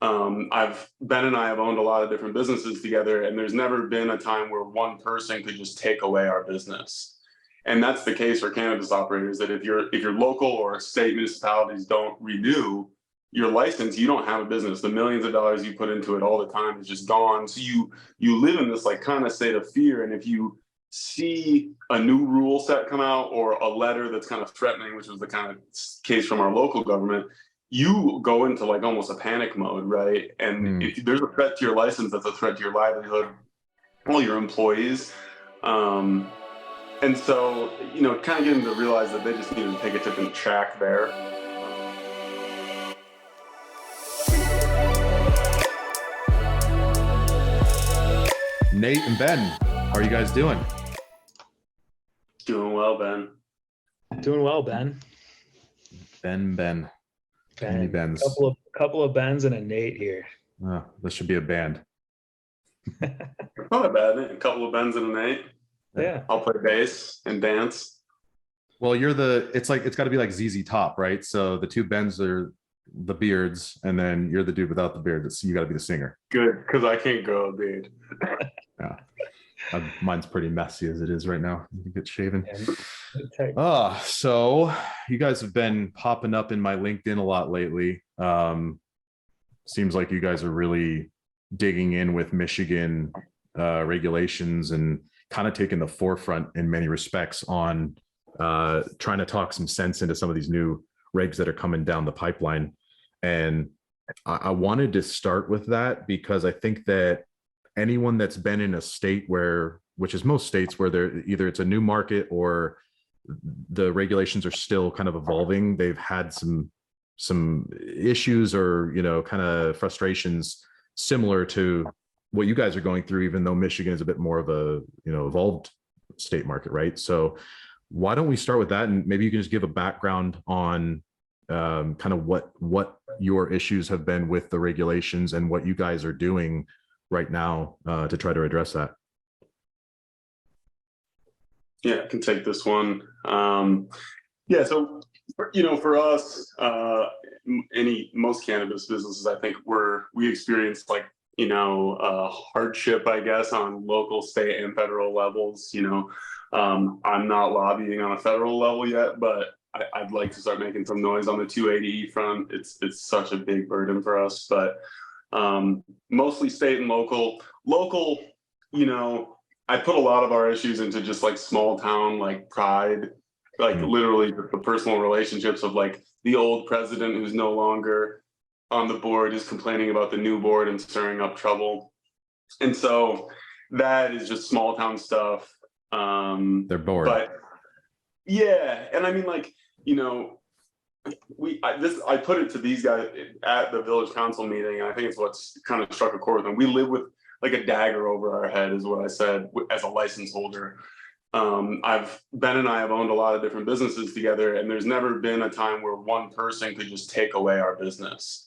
Ben and I have owned a lot of different businesses together, and there's never been a time where one person could just take away our business. And that's the case for cannabis operators, that if your local or state municipalities don't renew your license, you don't have a business. The millions of dollars you put into it all the time is just gone. So you live in this like kind of state of fear. And if you see a new rule set come out or a letter that's kind of threatening, which was the kind of case from our local government, you go into like almost a panic mode, right? And if there's a threat to your license, that's a threat to your livelihood, all your employees. And so, kind of getting to realize that they just needed to take a different track there. Nate and Ben, how are you guys doing? Doing well, Ben. Doing well, Ben. Ben. How many Bens? Couple of Bens and a Nate here. Oh, this should be a band. Not a bad name. A couple of Bens and a Nate. Yeah. I'll play bass and dance. Well, it's got to be like ZZ Top, right? So the two Bens are the beards, and then you're the dude without the beard. So you got to be the singer. Good, because I can't grow a beard. Yeah. Mine's pretty messy as it is right now. You get shaven. Yeah. So you guys have been popping up in my LinkedIn a lot lately. Seems like you guys are really digging in with Michigan regulations and kind of taking the forefront in many respects on trying to talk some sense into some of these new regs that are coming down the pipeline. And I wanted to start with that because I think that anyone that's been in a state which is most states, where either it's a new market or the regulations are still kind of evolving, they've had some issues or, kind of frustrations similar to what you guys are going through, even though Michigan is a bit more of a, evolved state market, right? So why don't we start with that? And maybe you can just give a background on kind of what your issues have been with the regulations and what you guys are doing right now to try to address that. Yeah, I can take this one. So, for us, most cannabis businesses, I think we experience like, hardship, I guess, on local, state, and federal levels. I'm not lobbying on a federal level yet, but I'd like to start making some noise on the 280E front. It's such a big burden for us, but mostly state and local. Local, I put a lot of our issues into just like small town, like pride, like literally the personal relationships of like the old president who's no longer on the board is complaining about the new board and stirring up trouble. And so that is just small town stuff. They're bored. But yeah, and I mean, like, I put it to these guys at the village council meeting, and I think it's what's kind of struck a chord with them. We live with like a dagger over our head, is what I said, as a license holder. Ben and I have owned a lot of different businesses together, and there's never been a time where one person could just take away our business.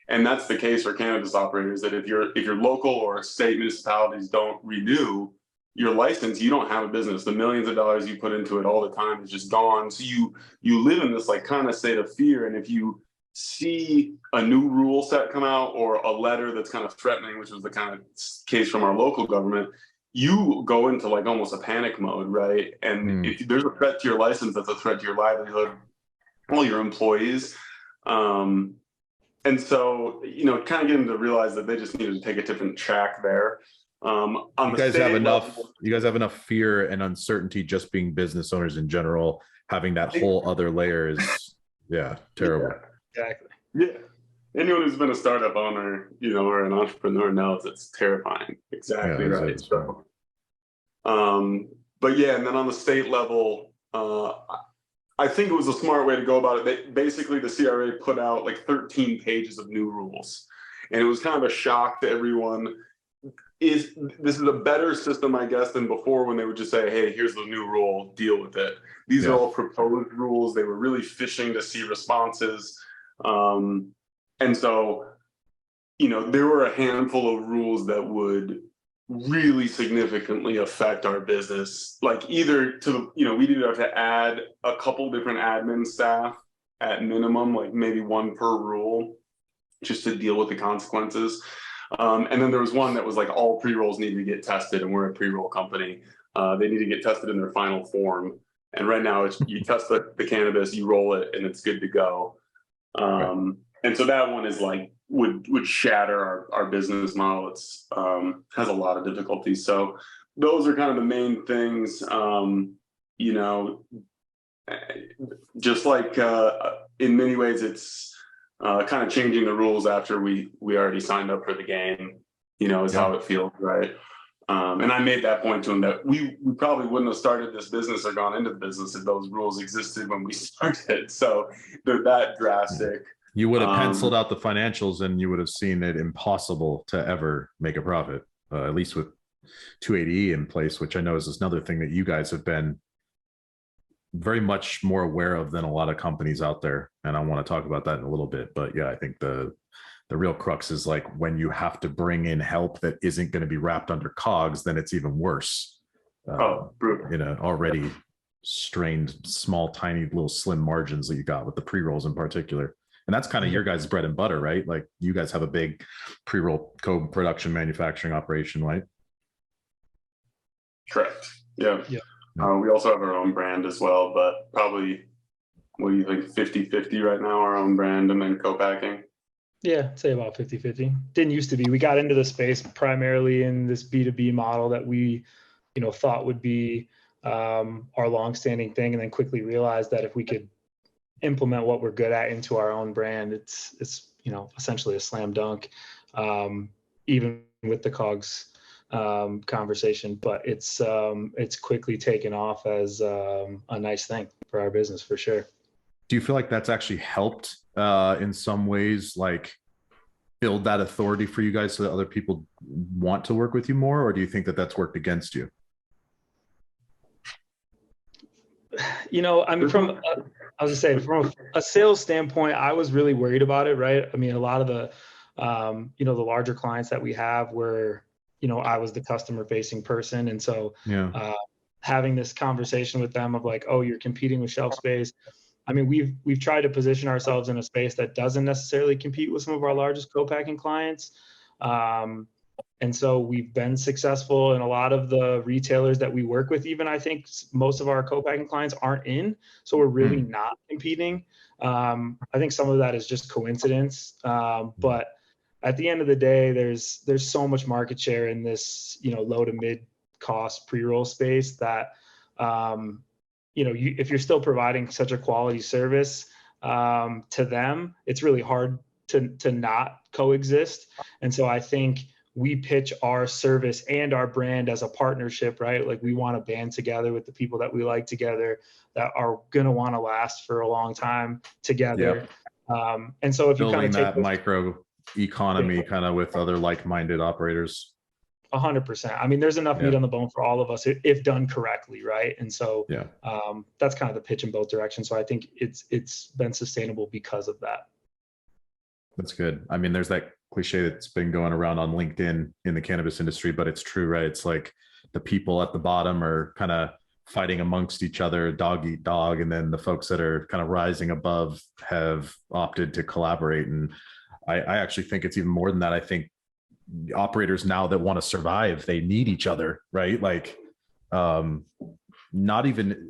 And that's the case for cannabis operators, that if your local or state municipalities don't renew your license, you don't have a business. The millions of dollars you put into it all the time is just gone. So you live in this like kind of state of fear. And if you see a new rule set come out or a letter that's kind of threatening, which was the kind of case from our local government, you go into like almost a panic mode, right? And if there's a threat to your license, that's a threat to your livelihood, all your employees. And so, kind of getting to realize that they just needed to take a different track there. You guys have enough fear and uncertainty just being business owners in general. Having that whole other layer is, terrible. Yeah, exactly. Yeah. Anyone who's been a startup owner, or an entrepreneur knows it's terrifying. Exactly right. So, but yeah, and then on the state level, I think it was a smart way to go about it. Basically, the CRA put out like 13 pages of new rules, and it was kind of a shock to everyone. This is a better system, I guess, than before, when they would just say, hey, here's the new rule, deal with it. These are all proposed rules. They were really fishing to see responses. And so, there were a handful of rules that would really significantly affect our business. Like either we'd either have to add a couple different admin staff at minimum, like maybe one per rule, just to deal with the consequences. And then there was one that was like all pre-rolls need to get tested, and we're a pre-roll company. They need to get tested in their final form. And right now, it's you test the cannabis, you roll it, and it's good to go. And so that one is like would shatter our business model. It's has a lot of difficulties. So those are kind of the main things. You know, just like in many ways, it's kind of changing the rules after we already signed up for the game. You know, is how it feels, right? And I made that point to him that we probably wouldn't have started this business or gone into the business if those rules existed when we started. So they're that drastic. You would have penciled out the financials and you would have seen it impossible to ever make a profit, at least with 280E in place, which I know is another thing that you guys have been very much more aware of than a lot of companies out there. And I want to talk about that in a little bit. But yeah, I think the real crux is like when you have to bring in help that isn't going to be wrapped under cogs, then it's even worse. Brutal. You know, already strained, small, tiny, little slim margins that you got with the pre-rolls in particular. And that's kind of your guys' bread and butter, right? Like you guys have a big pre-roll co-production manufacturing operation, right? Correct. Yeah. We also have our own brand as well, but probably, what do you think, 50-50 right now, our own brand and then co-packing? Yeah, I'd say about 50-50. Didn't used to be. We got into the space primarily in this B2B model that we, you know, thought would be our longstanding thing, and then quickly realized that if we could implement what we're good at into our own brand, it's you know, essentially a slam dunk, even with the cogs conversation. But it's quickly taken off as a nice thing for our business for sure. Do you feel like that's actually helped in some ways, like build that authority for you guys so that other people want to work with you more? Or do you think that that's worked against you? You know, I mean, from a sales standpoint, I was really worried about it, right? I mean, a lot of the, you know, the larger clients that we have were, you know, I was the customer facing person. And so having this conversation with them of like, oh, you're competing with shelf space. I mean, we've tried to position ourselves in a space that doesn't necessarily compete with some of our largest co-packing clients. And so we've been successful in a lot of the retailers that we work with. Even I think most of our co-packing clients aren't in, so we're really not competing. I think some of that is just coincidence. But at the end of the day, there's so much market share in this, you know, low to mid cost pre-roll space that, you know, if you're still providing such a quality service to them, it's really hard to not coexist. And so I think we pitch our service and our brand as a partnership, right? Like we want to band together with the people that we like together, that are going to want to last for a long time together. And so if you kind of take that micro economy kind of with other like-minded operators. 100%. I mean, there's enough meat on the bone for all of us if done correctly, right? And so that's kind of the pitch in both directions. So I think it's been sustainable because of that. That's good. I mean, there's that cliche that's been going around on LinkedIn in the cannabis industry, but it's true, right? It's like the people at the bottom are kind of fighting amongst each other, dog eat dog, and then the folks that are kind of rising above have opted to collaborate. And I actually think it's even more than that. I think operators now that want to survive, they need each other, right? Like not even,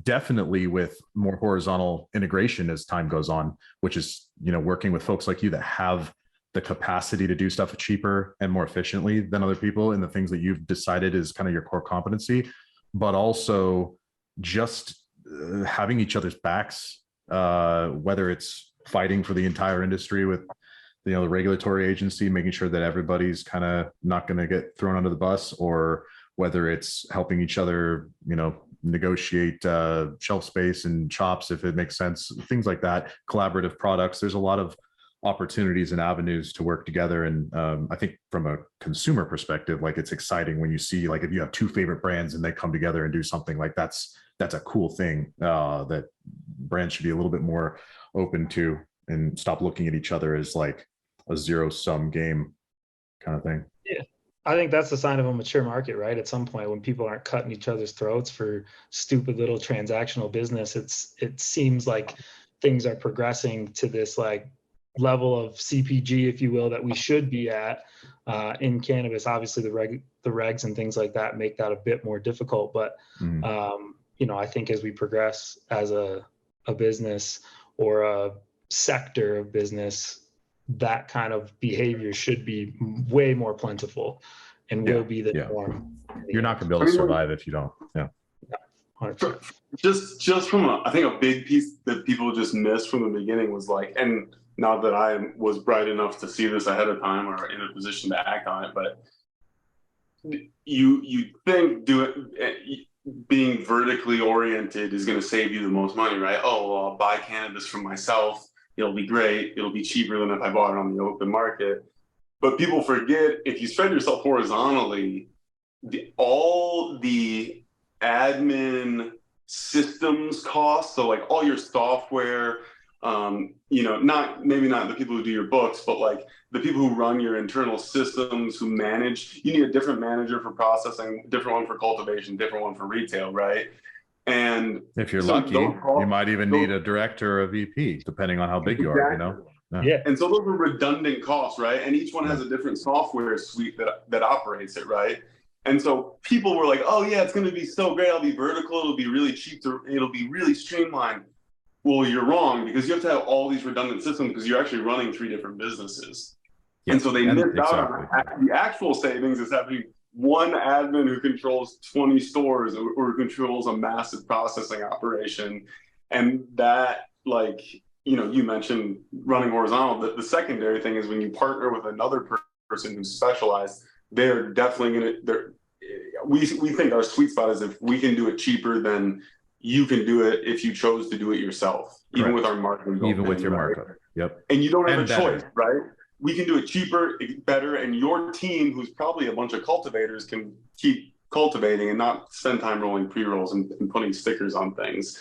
definitely with more horizontal integration as time goes on, which is, you know, working with folks like you that have the capacity to do stuff cheaper and more efficiently than other people in the things that you've decided is kind of your core competency, but also just having each other's backs, whether it's fighting for the entire industry with, you know, the regulatory agency, making sure that everybody's kind of not going to get thrown under the bus, or whether it's helping each other, you know, negotiate shelf space and chops if it makes sense, things like that, collaborative products. There's a lot of opportunities and avenues to work together. And I think from a consumer perspective, like it's exciting when you see, like if you have two favorite brands and they come together and do something like that's a cool thing that brands should be a little bit more open to, and stop looking at each other as like a zero-sum game kind of thing. Yeah. I think that's the sign of a mature market, right? At some point when people aren't cutting each other's throats for stupid little transactional business, it seems like things are progressing to this like level of CPG, if you will, that we should be at in cannabis. Obviously, the regs and things like that make that a bit more difficult. But you know, I think as we progress as a business or a sector of business, that kind of behavior should be way more plentiful and will be the norm. You're not going to be able to survive if you don't. Yeah. 100%. Just from I think a big piece that people just missed from the beginning was like, and not that I was bright enough to see this ahead of time or in a position to act on it, but you think being vertically oriented is going to save you the most money, right? Oh, well, I'll buy cannabis from myself. It'll be great. It'll be cheaper than if I bought it on the open market. But people forget, if you spread yourself horizontally, all the admin systems costs, so like all your software, you know, maybe not the people who do your books, but like the people who run your internal systems, who manage, you need a different manager for processing, different one for cultivation, different one for retail, right? And if you're lucky, you might even need a director or a VP, depending on how big you are, you know? Yeah. And so those are redundant costs, right? And each one has a different software suite that operates it, right? And so people were like, oh yeah, it's going to be so great. I'll be vertical. It'll be really cheap. It'll be really streamlined. Well, you're wrong, because you have to have all these redundant systems because you're actually running 3 different businesses. Yes. And so they missed out on the actual savings is having one admin who controls 20 stores or controls a massive processing operation. And that, like, you know, you mentioned running horizontal. The secondary thing is when you partner with another person who's specialized, they're definitely going to, we think our sweet spot is if we can do it cheaper than you can do it if you chose to do it yourself, even with our marketing. Even with your markup. Yep. And you don't have a choice, right? We can do it cheaper, better, and your team, who's probably a bunch of cultivators, can keep cultivating and not spend time rolling pre-rolls and putting stickers on things.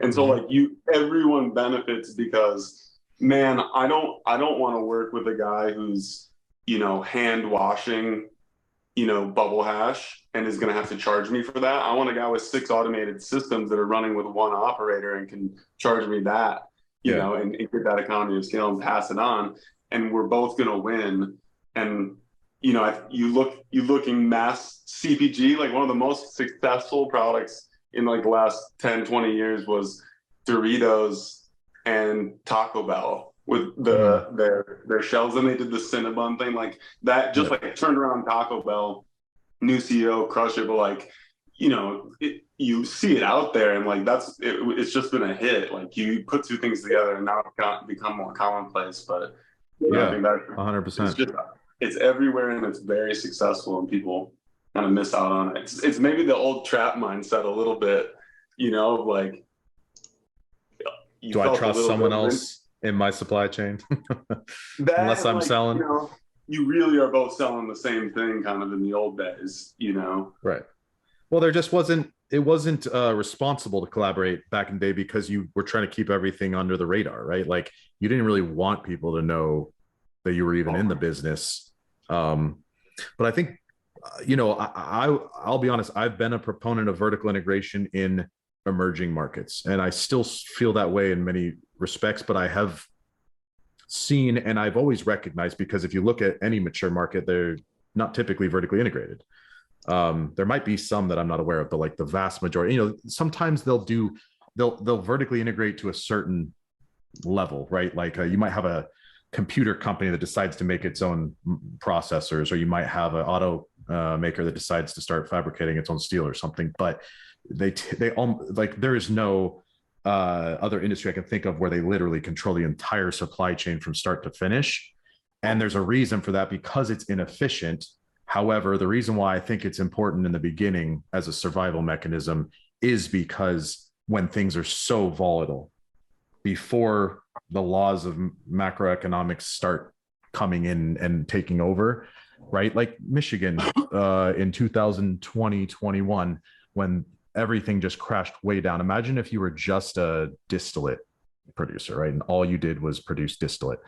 And so like everyone benefits because, man, I don't want to work with a guy who's, you know, hand washing, you know, bubble hash and is going to have to charge me for that. I want a guy with 6 automated systems that are running with one operator and can charge me that, you know, and get that economy of scale and pass it on. And we're both going to win. And, you know, you look in mass CPG, like one of the most successful products in like the last 10, 20 years was Doritos and Taco Bell with their shells. And they did the Cinnabon thing like that, just like turned around Taco Bell, new CEO, crushed it. But like, you know, you see it out there and like it's just been a hit. Like you put 2 things together and now it's become more commonplace. But I think that 100%. It's everywhere and it's very successful and people kind of miss out on it. It's maybe the old trap mindset a little bit, you know, like. Do I trust someone else in my supply chain? Unless I'm selling. You know, you really are both selling the same thing kind of in the old days, you know? Right. Well, there just wasn't responsible to collaborate back in the day because you were trying to keep everything under the radar, right? Like you didn't really want people to know that you were even in the business. But I think, you know, I'll be honest, I've been a proponent of vertical integration in emerging markets, and I still feel that way in many respects, but I have seen, and I've always recognized, because if you look at any mature market, they're not typically vertically integrated. There might be some that I'm not aware of, but like the vast majority, you know, sometimes they'll vertically integrate to a certain level, right? Like you might have a computer company that decides to make its own processors, or you might have an auto maker that decides to start fabricating its own steel or something. But they all, like, there is no other industry I can think of where they literally control the entire supply chain from start to finish. And there's a reason for that, because it's inefficient. However, the reason why I think it's important in the beginning as a survival mechanism is because when things are so volatile, before the laws of macroeconomics start coming in and taking over, right? Like Michigan in 2020, 21, when everything just crashed way down. Imagine if you were just a distillate producer, right? And all you did was produce distillate.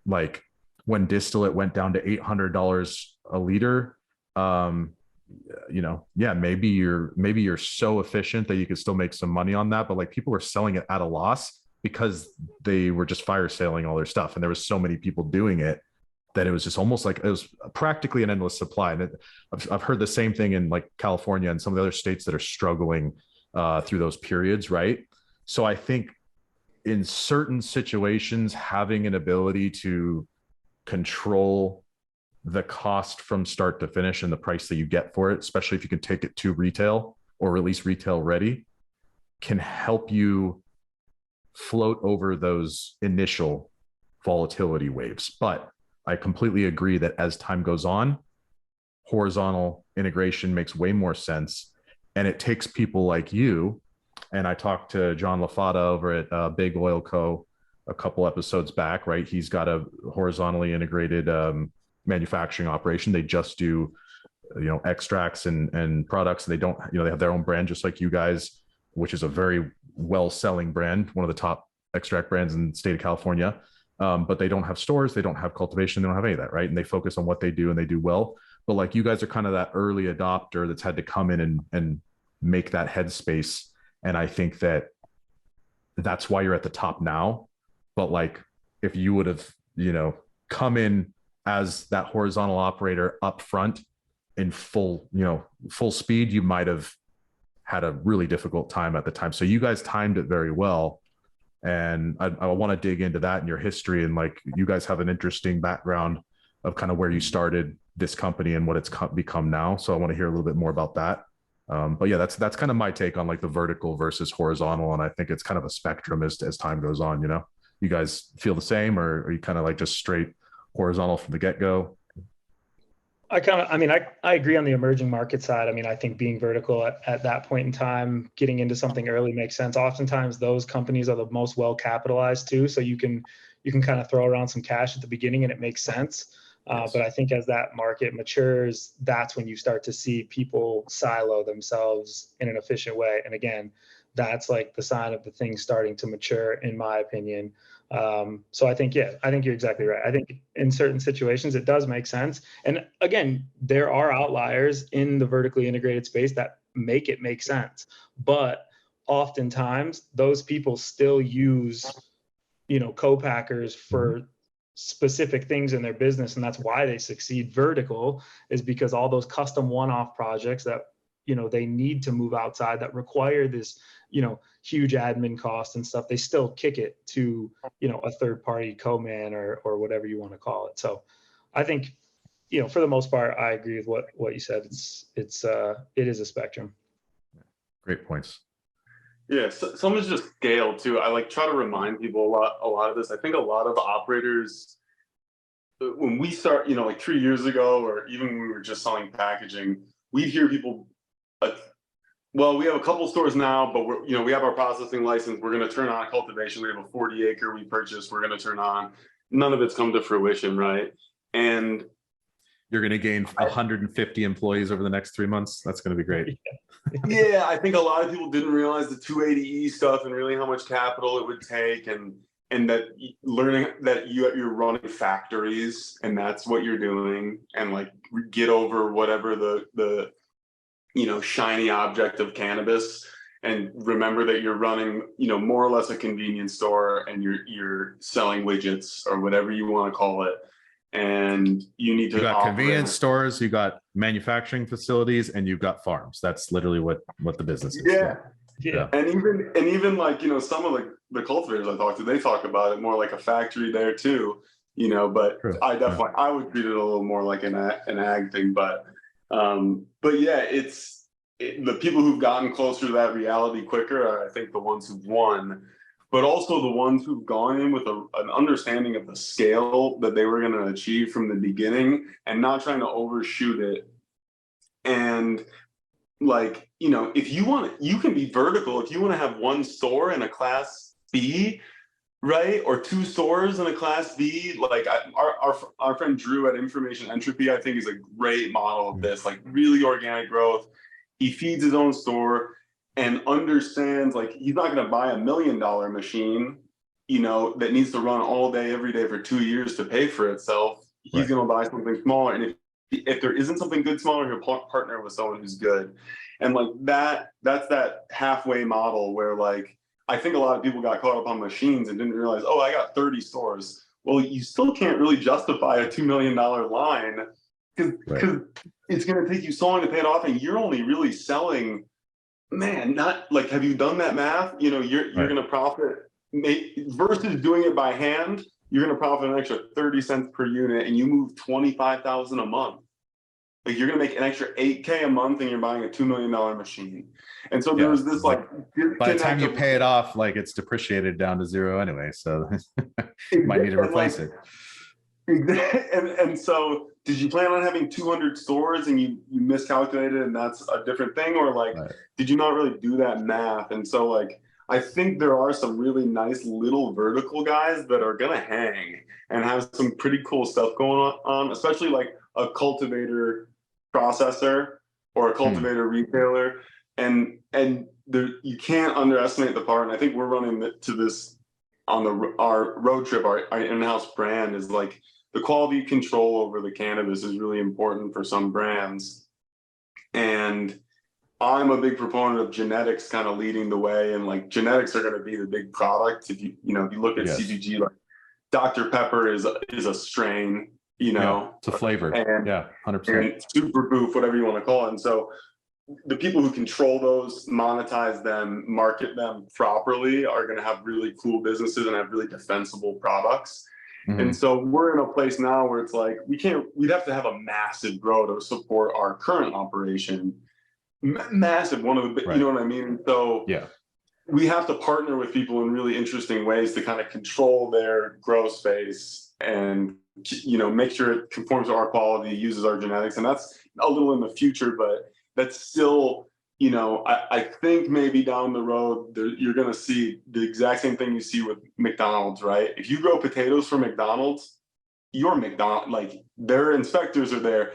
Like when distillate went down to $800 a liter, you know, yeah, maybe you're so efficient that you could still make some money on that, but like people were selling it at a loss. because they were just fire sailing all their stuff, and there was so many people doing it that it was just almost like it was practically an endless supply. And I've heard the same thing in like California and some of the other states that are struggling through those periods, right? So I think in certain situations, having an ability to control the cost from start to finish and the price that you get for it, especially if you can take it to retail or release retail ready, can help you float over those initial volatility waves. But I completely agree that as time goes on, horizontal integration makes way more sense. And it takes people like you. And I talked to John LaFata over at Big Oil Co. a couple episodes back, right? He's got a horizontally integrated manufacturing operation. They just do, extracts and products. And they don't, they have their own brand, just like you guys, which is a very well-selling brand, one of the top extract brands in the state of California. But they don't have stores, they don't have cultivation, they don't have any of that, right? And they focus on what they do and they do well. But like you guys are kind of that early adopter that's had to come in and make that headspace. And I think that's why you're at the top now. But like if you would have, come in as that horizontal operator up front in full speed, you might have had a really difficult time at the time. So you guys timed it very well. And I want to dig into that in your history. And like, you guys have an interesting background of kind of where you started this company and what it's become now. So I want to hear a little bit more about that. But yeah, that's kind of my take on like the vertical versus horizontal. And I think it's kind of a spectrum as time goes on, you guys feel the same, or are you kind of like just straight horizontal from the get-go? I agree on the emerging market side. I mean, I think being vertical at that point in time, getting into something early makes sense. Oftentimes those companies are the most well capitalized too. So you can kind of throw around some cash at the beginning and it makes sense. Yes. But I think as that market matures, that's when you start to see people silo themselves in an efficient way. And again, that's like the sign of the thing starting to mature, in my opinion. So I think you're exactly right. I think in certain situations, it does make sense. And again, there are outliers in the vertically integrated space that make it make sense. But oftentimes those people still use, co-packers for specific things in their business. And that's why they succeed vertical, is because all those custom one-off projects that, they need to move outside that require this, huge admin cost and stuff, they still kick it to, a third party co-man or whatever you want to call it. So I think, for the most part, I agree with what you said. It is a spectrum. Great points. Yeah, so some is just scale too. I like try to remind people a lot of this. I think a lot of operators, when we start, like 3 years ago, or even when we were just selling packaging, we'd hear people, well, we have a couple stores now, but we have our processing license. We're going to turn on cultivation. We have a 40-acre we purchased. We're going to turn on. None of it's come to fruition, right? And you're going to gain 150 employees over the next 3 months. That's going to be great. Yeah, I think a lot of people didn't realize the 280E stuff and really how much capital it would take, and that learning that you're running factories and that's what you're doing, and like get over whatever the shiny object of cannabis, and remember that you're running, more or less a convenience store, and you're selling widgets or whatever you want to call it. And you need to. You got convenience stores, you got manufacturing facilities, and you've got farms. That's literally what the business is. Yeah. And even like, some of the cultivators I talk to, they talk about it more like a factory there too, but True. I would treat it a little more like an ag thing, but yeah, the people who've gotten closer to that reality quicker are, I think, the ones who've won, but also the ones who've gone in with an understanding of the scale that they were going to achieve from the beginning and not trying to overshoot it. And like, if you can be vertical. If you want to have one store in a class B, right, or two stores in a class B, like our friend Drew at Information Entropy, I think, is a great model of this, like really organic growth. He feeds his own store and understands, like, he's not going to buy $1 million machine, that needs to run all day, every day for 2 years to pay for itself. He's going to buy something smaller. And if there isn't something good smaller, he'll partner with someone who's good. And like that's that halfway model where, like, I think a lot of people got caught up on machines and didn't realize, oh, I got 30 stores. Well, you still can't really justify a $2 million line because it's going to take you so long to pay it off, and you're only really selling, man, not like, have you done that math? You know, you're going to profit versus doing it by hand. You're going to profit an extra 30 cents per unit, and you move 25,000 a month. Like, you're going to make an extra 8K a month, and you're buying a $2 million machine. And so there's this like by the time you pay it off, like, it's depreciated down to zero anyway. So you might need to replace it. And so did you plan on having 200 stores and you miscalculated and that's a different thing? Or like, did you not really do that math? And so like, I think there are some really nice little vertical guys that are going to hang and have some pretty cool stuff going on, especially like a cultivator processor or a cultivator retailer. And you can't underestimate the part. And I think we're running to this on our road trip. Our in-house brand is like, the quality control over the cannabis is really important for some brands. And I'm a big proponent of genetics kind of leading the way, and like genetics are going to be the big product. If you look at CPG, like Dr. Pepper is a strain, it's a flavor. And, 100%. And Super Boof, whatever you want to call it. And so the people who control those, monetize them, market them properly are going to have really cool businesses and have really defensible products. And so we're in a place now where it's like, we'd have to have a massive grow to support our current operation. Massive, one of the, you know what I mean? So we have to partner with people in really interesting ways to kind of control their grow space and, make sure it conforms to our quality, uses our genetics. And that's a little in the future, but that's still, I think maybe down the road, you're going to see the exact same thing you see with McDonald's, right? If you grow potatoes for McDonald's, like their inspectors are there.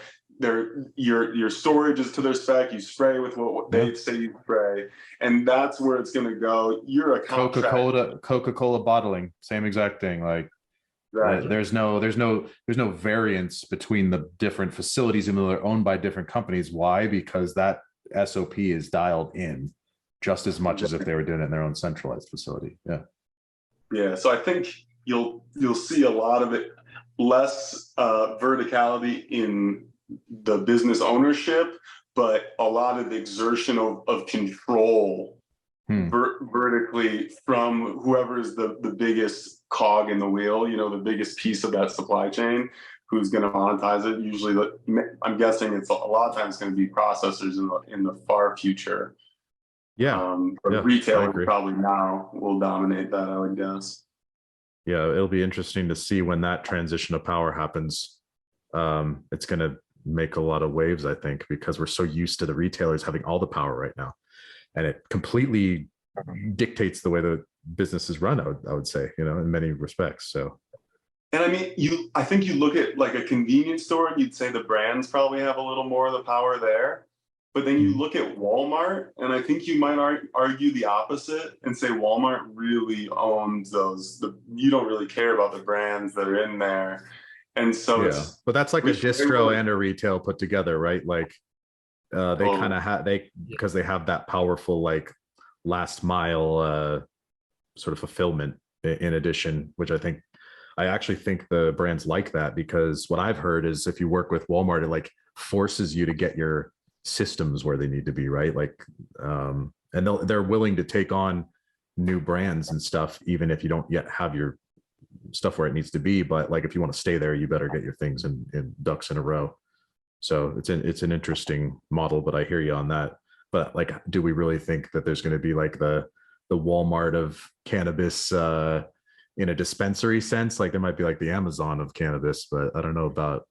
Your storage is to their spec. You spray with what they say you spray, and that's where it's going to go. You're a Coca-Cola bottling, same exact thing. Like there's no variance between the different facilities, even though they're owned by different companies. Why? Because that SOP is dialed in just as much as if they were doing it in their own centralized facility. So I think you'll see a lot of it, less verticality in the business ownership, but a lot of exertion of control vertically from whoever is the biggest cog in the wheel, the biggest piece of that supply chain, who's going to monetize it. Usually, I'm guessing it's a lot of times going to be processors in the far future. But retail probably now will dominate that, I would guess. Yeah, it'll be interesting to see when that transition of power happens. It's going to make a lot of waves, I think, because we're so used to the retailers having all the power right now, and it completely dictates the way the business is run. I would say, in many respects. So. And I mean, I think you look at like a convenience store and you'd say the brands probably have a little more of the power there. But then you look at Walmart, and I think you might argue the opposite and say Walmart really owns those. You don't really care about the brands that are in there. And so but that's like a distro and a retail put together, right? Like they kind of have, because they have that powerful like last mile sort of fulfillment in addition, which I actually think the brands like that, because what I've heard is if you work with Walmart, it like forces you to get your systems where they need to be, right? Like, and they're willing to take on new brands and stuff, even if you don't yet have your stuff where it needs to be. But like, if you want to stay there, you better get your things in ducks in a row. So it's an interesting model, but I hear you on that. But like, do we really think that there's going to be like the Walmart of cannabis, in a dispensary sense? Like there might be like the Amazon of cannabis, but I don't know about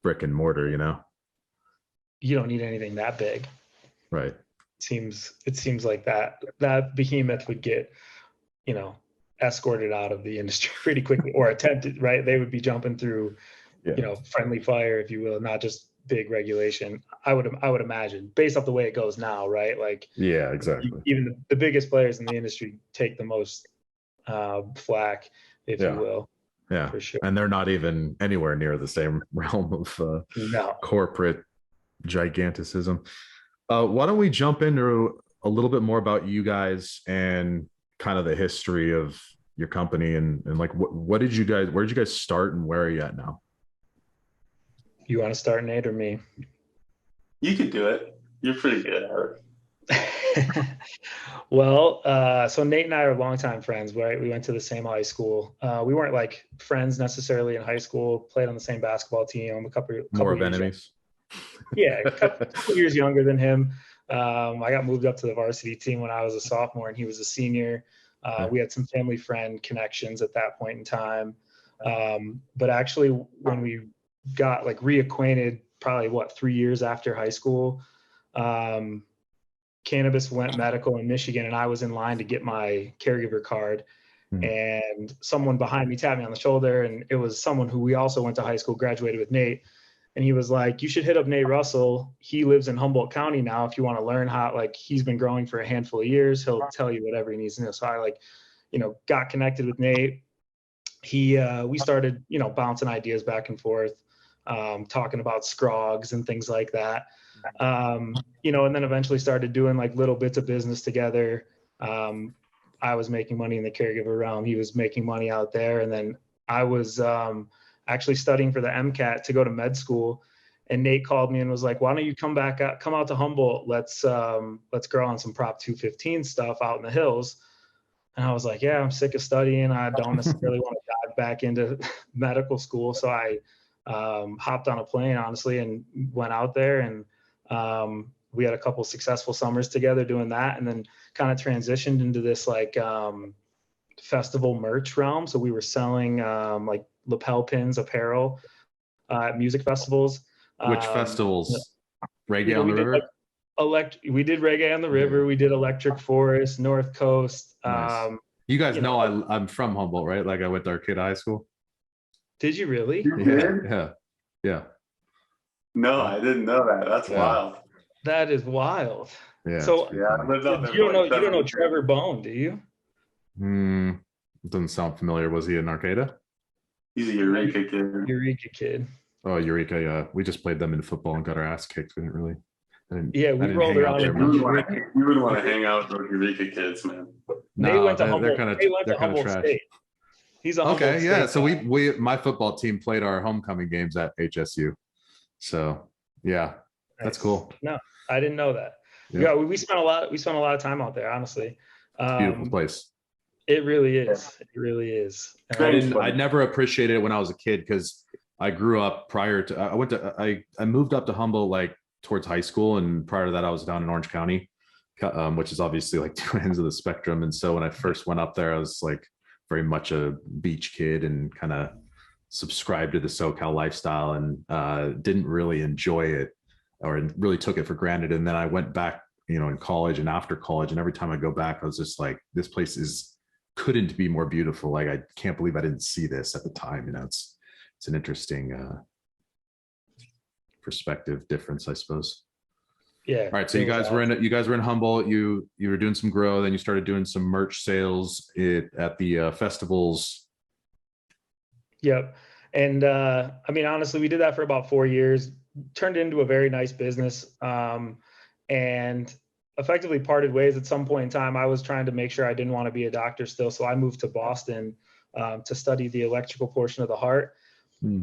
brick and mortar, You don't need anything that big. Right. It seems like that behemoth would get, escorted out of the industry pretty quickly, or attempted, right? They would be jumping through, friendly fire, if you will, not just big regulation. I would imagine, based off the way it goes now, right? Like, exactly. Even the biggest players in the industry take the most flack, if you will. Yeah, for sure. And they're not even anywhere near the same realm of corporate giganticism. Why don't we jump into a little bit more about you guys and kind of the history of your company and like what did you guys, where did you guys start and where are you at now? You want to start, Nate, or me? You could do it. You're pretty good at it. Well, so Nate and I are longtime friends, right? We went to the same high school. We weren't like friends necessarily in high school, played on the same basketball team, a couple More of years enemies. Yeah, a couple years younger than him. I got moved up to the varsity team when I was a sophomore and he was a senior. We had some family friend connections at that point in time. But actually when we got like reacquainted, probably 3 years after high school, Cannabis went medical in Michigan and I was in line to get my caregiver card. And someone behind me tapped me on the shoulder, and it was someone who we also went to high school, graduated with, Nate. And he was like, you should hit up Nate Russell. He lives in Humboldt County now. If you want to learn how, like, he's been growing for a handful of years, he'll tell you whatever he needs to know. So I got connected with Nate. We started, bouncing ideas back and forth, talking about scrogs and things like that. And then eventually started doing like little bits of business together. I was making money in the caregiver realm. He was making money out there. And then I was actually studying for the MCAT to go to med school. And Nate called me and was like, why don't you come out to Humboldt? Let's grow on some Prop 215 stuff out in the hills. And I was like, yeah, I'm sick of studying. I don't necessarily want to dive back into medical school. So I hopped on a plane, honestly, and went out there, and we had a couple successful summers together doing that, and then kind of transitioned into this like festival merch realm. So we were selling like lapel pins, apparel at music festivals. Which festivals? Reggae on the River? We did Reggae on the River. We did Electric Forest, North Coast. Nice. You guys know I'm from Humboldt, right? Like I went to Arcata High School. Did you really? Yeah. No, I didn't know that. That's wild. That is wild. Yeah. So I lived out there you don't know Trevor Bone, do you? Doesn't sound familiar. Was he in Arcata? He's a Eureka kid. Eureka kid. Oh, Eureka. Yeah, we just played them in football and got our ass kicked. We rolled around. You would want to hang out with Eureka kids, man. They went to Humboldt. They're kind of trash. State. He's a Humboldt okay. Yeah. State So guy. my football team played our homecoming games at HSU. So yeah, that's cool. No, I didn't know that. Yeah, we spent a lot of time out there, honestly. Beautiful place. It really is. It really is. I never appreciated it when I was a kid because I grew up prior to I moved up to Humboldt like towards high school, and prior to that I was down in Orange County, which is obviously like two ends of the spectrum. And so when I first went up there, I was like very much a beach kid and kind of subscribed to the SoCal lifestyle, and didn't really enjoy it or really took it for granted. And then I went back, in college and after college, and every time I go back, I was just like, this place couldn't be more beautiful. Like, I can't believe I didn't see this at the time. It's an interesting perspective difference, I suppose. Yeah. All right. So you guys were in Humboldt. You were doing some grow, then you started doing some merch sales at the festivals. Yep. And honestly, we did that for about 4 years, turned into a very nice business, and effectively parted ways at some point in time. I was trying to make sure I didn't want to be a doctor still. So I moved to Boston to study the electrical portion of the heart.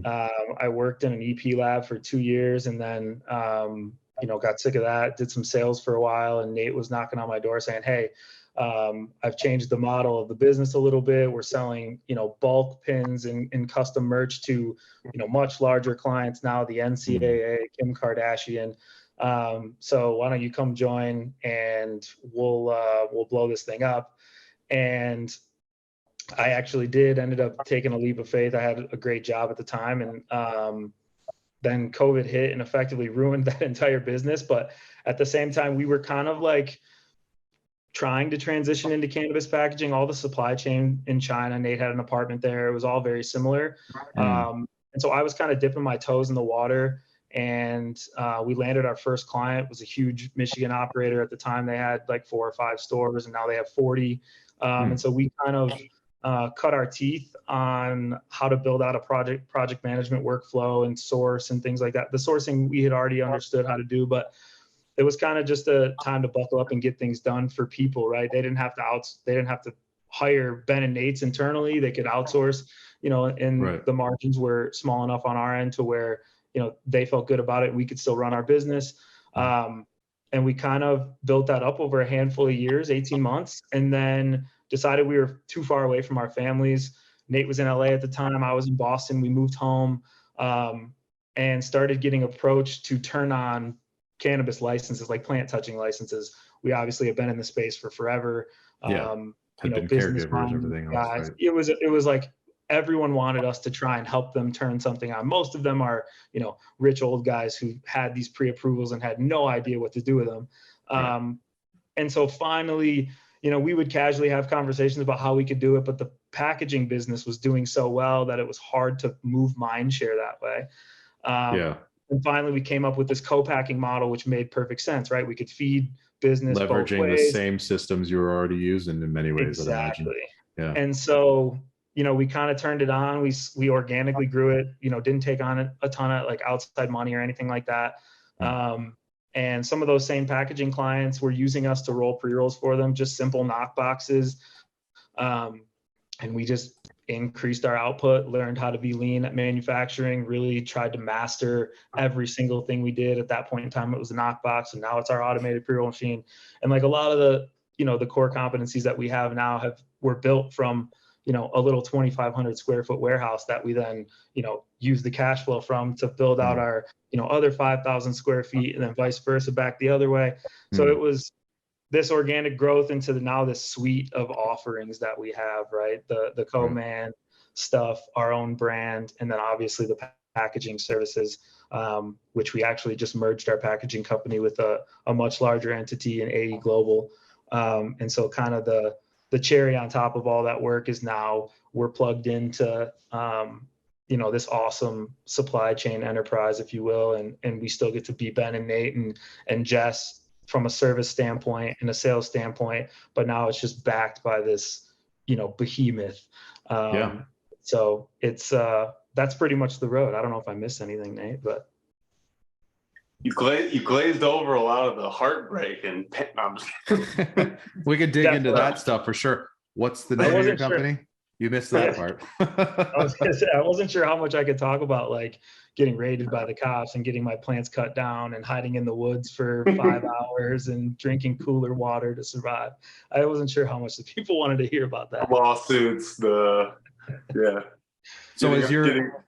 I worked in an EP lab for 2 years, and then, got sick of that, did some sales for a while, and Nate was knocking on my door saying, hey, I've changed the model of the business a little bit. We're selling, bulk pins and custom merch to, much larger clients now, the NCAA, Kim Kardashian. So why don't you come join, and we'll blow this thing up. And I actually ended up taking a leap of faith. I had a great job at the time, and then COVID hit and effectively ruined that entire business. But at the same time, we were kind of like trying to transition into cannabis packaging, all the supply chain in China. Nate had an apartment there. It was all very similar. And so I was kind of dipping my toes in the water, and we landed our first client. It was a huge Michigan operator at the time. They had like 4 or 5 stores, and now they have 40. And so we kind of cut our teeth on how to build out a project management workflow and source and things like that. The sourcing we had already understood how to do, but it was kind of just a time to buckle up and get things done for people, right? They didn't have to hire Ben and Nate's internally. They could outsource, and Right. the margins were small enough on our end to where, they felt good about it. We could still run our business. And we kind of built that up over a handful of years, 18 months, and then decided we were too far away from our families. Nate was in LA at the time. I was in Boston. We moved home, and started getting approached to turn on cannabis licenses, like plant touching licenses. We obviously have been in the space for forever. Yeah. Had been Business caregivers, everything else. guys. Right. It was like everyone wanted us to try and help them turn something on. Most of them are, rich old guys who had these pre-approvals and had no idea what to do with them. Right. And so finally, we would casually have conversations about how we could do it, but the packaging business was doing so well that it was hard to move mind share that way. And finally, we came up with this co-packing model, which made perfect sense, right? We could feed business both Leveraging the ways. same systems you were already using in many ways. Exactly. Yeah. And so, we kind of turned it on. We organically grew it, didn't take on a ton of like outside money or anything like that. And some of those same packaging clients were using us to roll pre-rolls for them, just simple knock boxes. And we just increased our output, learned how to be lean at manufacturing, really tried to master every single thing we did. At that point in time, it was a knock box, and now it's our automated pre-roll machine. And like a lot of the core competencies that we have now were built from, a little 2,500 square foot warehouse that we then, use the cash flow from to build out our, other 5,000 square feet, and then vice versa back the other way. So it was this organic growth into now this suite of offerings that we have, right? The co-man stuff, our own brand, and then obviously the packaging services, which we actually just merged our packaging company with a much larger entity in AE Global. And so kind of the cherry on top of all that work is now we're plugged into, this awesome supply chain enterprise, if you will. And we still get to be Ben and Nate and Jess from a service standpoint and a sales standpoint, but now it's just backed by this, behemoth. So it's, that's pretty much the road. I don't know if I missed anything, Nate, but. You glazed over a lot of the heartbreak and we could dig into that stuff for sure. What's the name of your company? Sure. You missed that part. I wasn't sure how much I could talk about, like getting raided by the cops and getting my plants cut down and hiding in the woods for 5 hours and drinking cooler water to survive. I wasn't sure how much the people wanted to hear about that. Lawsuits, So is your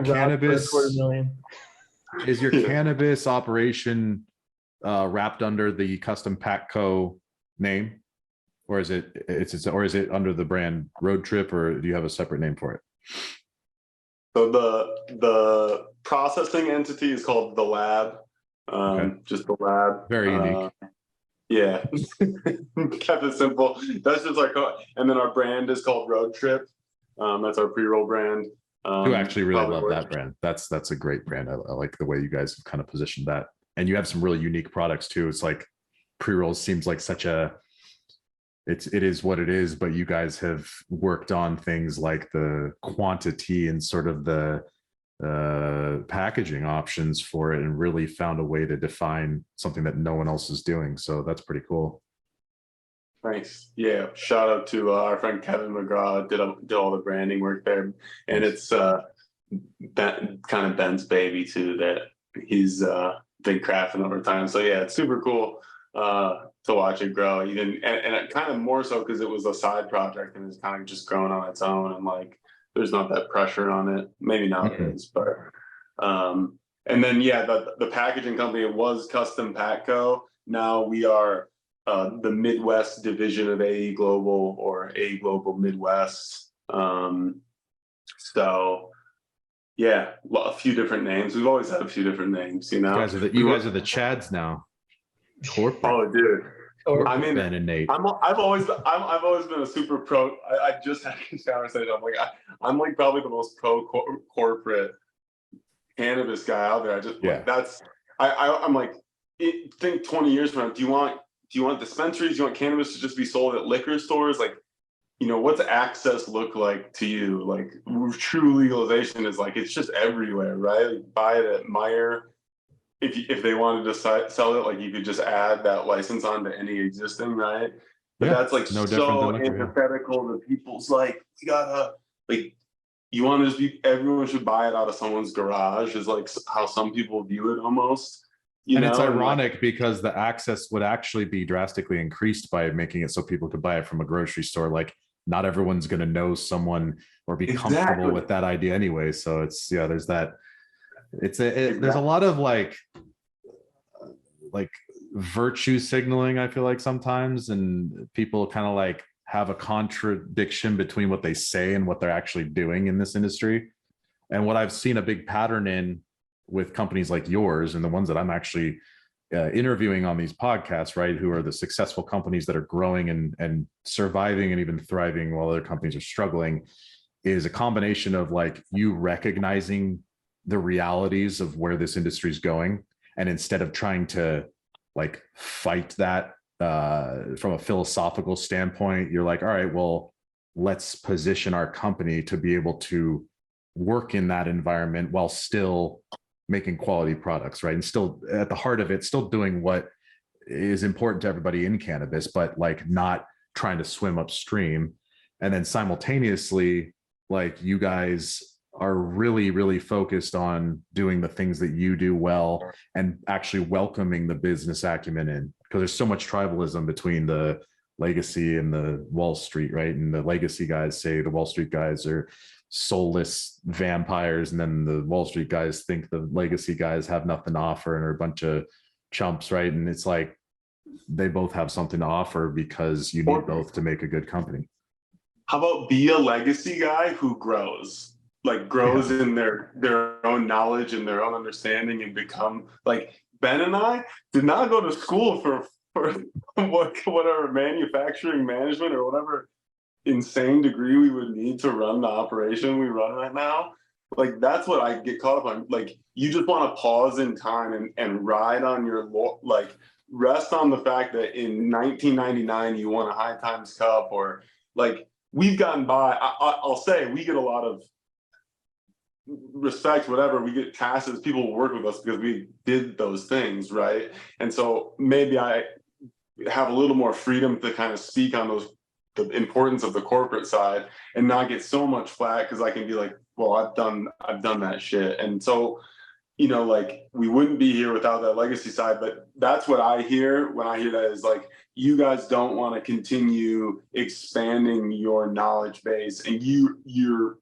cannabis? Is your cannabis operation wrapped under the CUSTOMPACCO name, or is it under the brand Road Trip, or do you have a separate name for it? So the processing entity is called the Lab, just the Lab. Very unique. Yeah, kept it simple. That's just and then our brand is called Road Trip. That's our pre-roll brand. Who actually really love that brand. That's a great brand. I like the way you guys have kind of positioned that, and you have some really unique products too. It's like pre-rolls seems like it is what it is, but you guys have worked on things like the quantity and sort of the packaging options for it, and really found a way to define something that no one else is doing. So that's pretty cool. Thanks. Yeah. Shout out to our friend Kevin McGraw, did all the branding work there. And it's kind of Ben's baby too, that he's been crafting over time. So yeah, it's super cool to watch it grow. And it kind of more so because it was a side project and it's kind of just growing on its own, and like there's not that pressure on it. Maybe now it is, but and then the packaging company, it was CUSTOMPACCO. Now we are the Midwest division of AE Global, or AE Global Midwest. So yeah, a few different names. We've always had a few different names, You guys are the Chads now. Corporate. Oh, dude. I mean, Ben and Nate. I've always been a super pro. I just had this conversation. I'm like probably the most pro corporate cannabis guy out there. I'm like, think 20 years from now, do you want dispensaries? Do you want cannabis to just be sold at liquor stores? Like, what's access look like to you? Like, true legalization is like, it's just everywhere, right? Like, buy it at Meyer. If they wanted to sell it, like, you could just add that license on to any existing, right? But Yeah, that's like no different so than liquor, yeah. antithetical to people's like, we gotta like, you want to just be, everyone should buy it out of someone's garage is like how some people view it almost, you And know? it's like, ironic because the access would actually be drastically increased by making it so people could buy it from a grocery store. Like not everyone's going to know someone or be comfortable Exactly. with that idea anyway. So it's, yeah, there's that. There's a Exactly. lot of like virtue signaling, I feel like sometimes, and people kind of like have a contradiction between what they say and what they're actually doing in this industry. And what I've seen a big pattern in with companies like yours and the ones that I'm actually interviewing on these podcasts, right, who are the successful companies that are growing and surviving and even thriving while other companies are struggling, is a combination of like you recognizing the realities of where this industry is going, and instead of trying to like fight that from a philosophical standpoint, you're like, all right, well, let's position our company to be able to work in that environment while still making quality products, right? And still at the heart of it, still doing what is important to everybody in cannabis, but like not trying to swim upstream. And then simultaneously, like you guys are really, really focused on doing the things that you do well and actually welcoming the business acumen in, because there's so much tribalism between the legacy and the Wall Street, right? And the legacy guys say the Wall Street guys are soulless vampires, and then the Wall Street guys think the legacy guys have nothing to offer and are a bunch of chumps, right? And it's like they both have something to offer because you need both to make a good company. How about be a legacy guy who grows? Like grows in their own knowledge and their own understanding and become like Ben and I did not go to school for whatever manufacturing management or whatever insane degree we would need to run the operation we run right now. Like that's what I get caught up on. Like you just want to pause in time and ride on your like rest on the fact that in 1999 you won a High Times Cup, or like we've gotten by. I'll say we get a lot of respect, whatever. We get passes, people work with us because we did those things, right? And so maybe I have a little more freedom to kind of speak on those, the importance of the corporate side, and not get so much flack because I can be like, well, I've done that shit. And so, you know, like we wouldn't be here without that legacy side. But that's what I hear when I hear that is like, you guys don't want to continue expanding your knowledge base, and you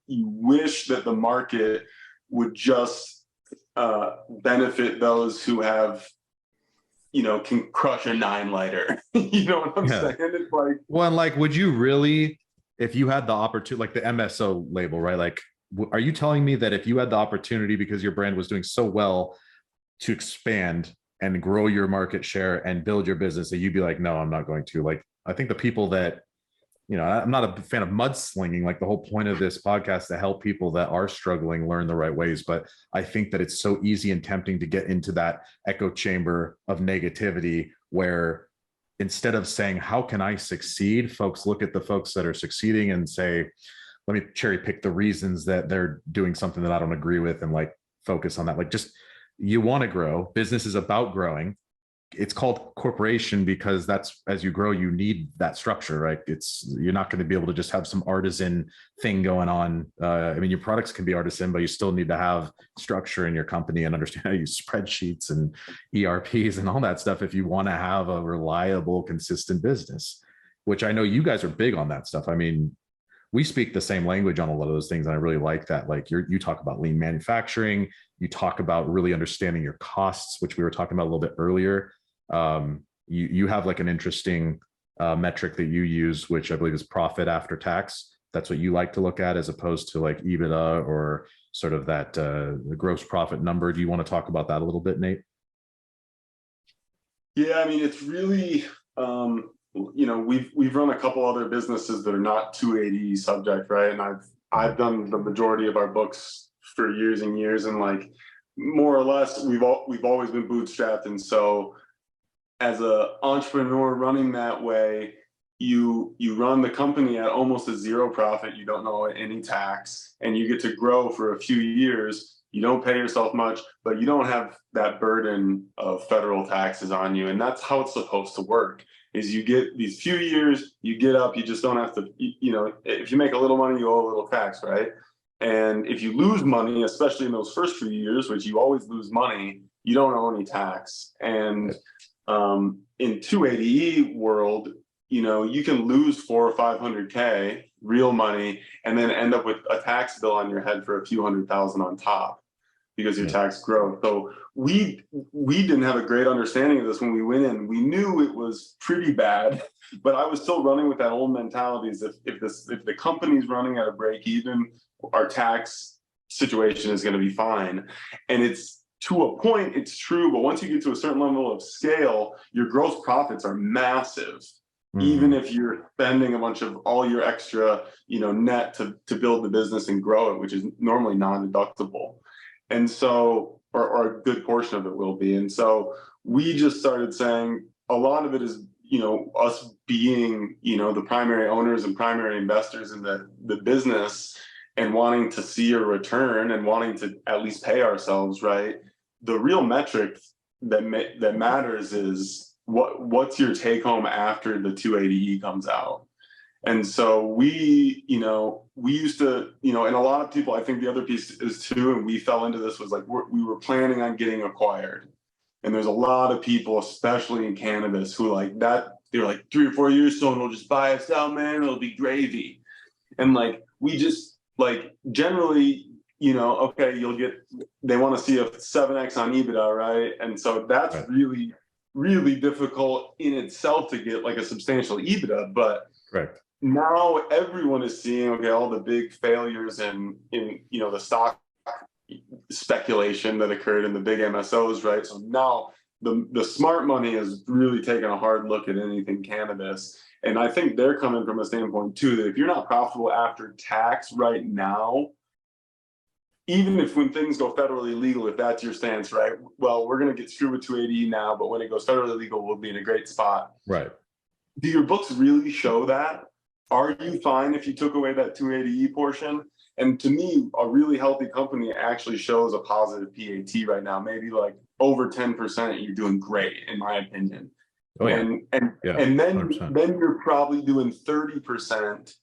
wish that the market would just benefit those who have, you know, can crush a 9 lighter. You know what I'm saying? It's like, well, and like, would you really, if you had the opportunity, like the MSO label, right? Like, are you telling me that if you had the opportunity because your brand was doing so well to expand and grow your market share and build your business, that you'd be like, no, I'm not going to? Like, I think the people that, you know, I'm not a fan of mudslinging. Like the whole point of this podcast to help people that are struggling learn the right ways. But I think that it's so easy and tempting to get into that echo chamber of negativity where instead of saying, how can I succeed? Folks look at the folks that are succeeding and say, let me cherry pick the reasons that they're doing something that I don't agree with and like focus on that. Like just, you want to grow. Business is about growing. It's called corporation because that's, as you grow, you need that structure, right? You're not going to be able to just have some artisan thing going on. I mean, your products can be artisan, but you still need to have structure in your company and understand how to use spreadsheets and ERPs and all that stuff if you want to have a reliable, consistent business, which I know you guys are big on that stuff. I mean, we speak the same language on a lot of those things. And I really like that. Like you talk about lean manufacturing, you talk about really understanding your costs, which we were talking about a little bit earlier. You have like an interesting metric that you use, which I believe is profit after tax. That's what you like to look at as opposed to like EBITDA or sort of that the gross profit number. Do you want to talk about that a little bit, Nate? yeah, I mean, it's really, you know, we've run a couple other businesses that are not 280 subject, right? And I've done the majority of our books for years and years, and like more or less we've always been bootstrapped. And so as an entrepreneur running that way, you run the company at almost a zero profit, you don't know any tax, and you get to grow for a few years. You don't pay yourself much, but you don't have that burden of federal taxes on you. And that's how it's supposed to work. is you get these few years, you get up, you just don't have to, you know, if you make a little money, you owe a little tax, right? And if you lose money, especially in those first few years, which you always lose money, you don't owe any tax. And in 280E world, you know, you can lose 400 or 500K real money and then end up with a tax bill on your head for a few $100,000 on top because your tax growth. So we didn't have a great understanding of this when we went in. We knew it was pretty bad, but I was still running with that old mentality: is if the company's running at a break even, our tax situation is going to be fine. And it's, to a point, it's true, but once you get to a certain level of scale, your gross profits are massive. Even if you're spending a bunch of all your extra, you know, net to build the business and grow it, which is normally non-deductible. And so, or a good portion of it will be. And so we just started saying a lot of it is, you know, us being, you know, the primary owners and primary investors in the business and wanting to see a return and wanting to at least pay ourselves, right? The real metric that matters is what's your take home after the 280E comes out. And so we used to, you know, and a lot of people, I think the other piece is too, and we fell into this, was like, we were planning on getting acquired. And there's a lot of people, especially in cannabis, who like that, they're like 3 or 4 years, someone will just buy us out, man, it'll be gravy. And like, we just like, generally, you know, okay, they want to see a 7X on EBITDA, right? And so that's really, really difficult in itself to get like a substantial EBITDA, but now everyone is seeing, okay, all the big failures in you know, the stock speculation that occurred in the big MSOs, right? So now the smart money is really taking a hard look at anything cannabis. And I think they're coming from a standpoint too, that if you're not profitable after tax right now, even if when things go federally legal, if that's your stance, right? Well, we're going to get screwed with 280 now, but when it goes federally legal, we'll be in a great spot. Right. Do your books really show that? Are you fine if you took away that 280E portion? And to me, a really healthy company actually shows a positive PAT right now, maybe like over 10%. You're doing great, in my opinion. Oh, yeah. And then you're probably doing 30%,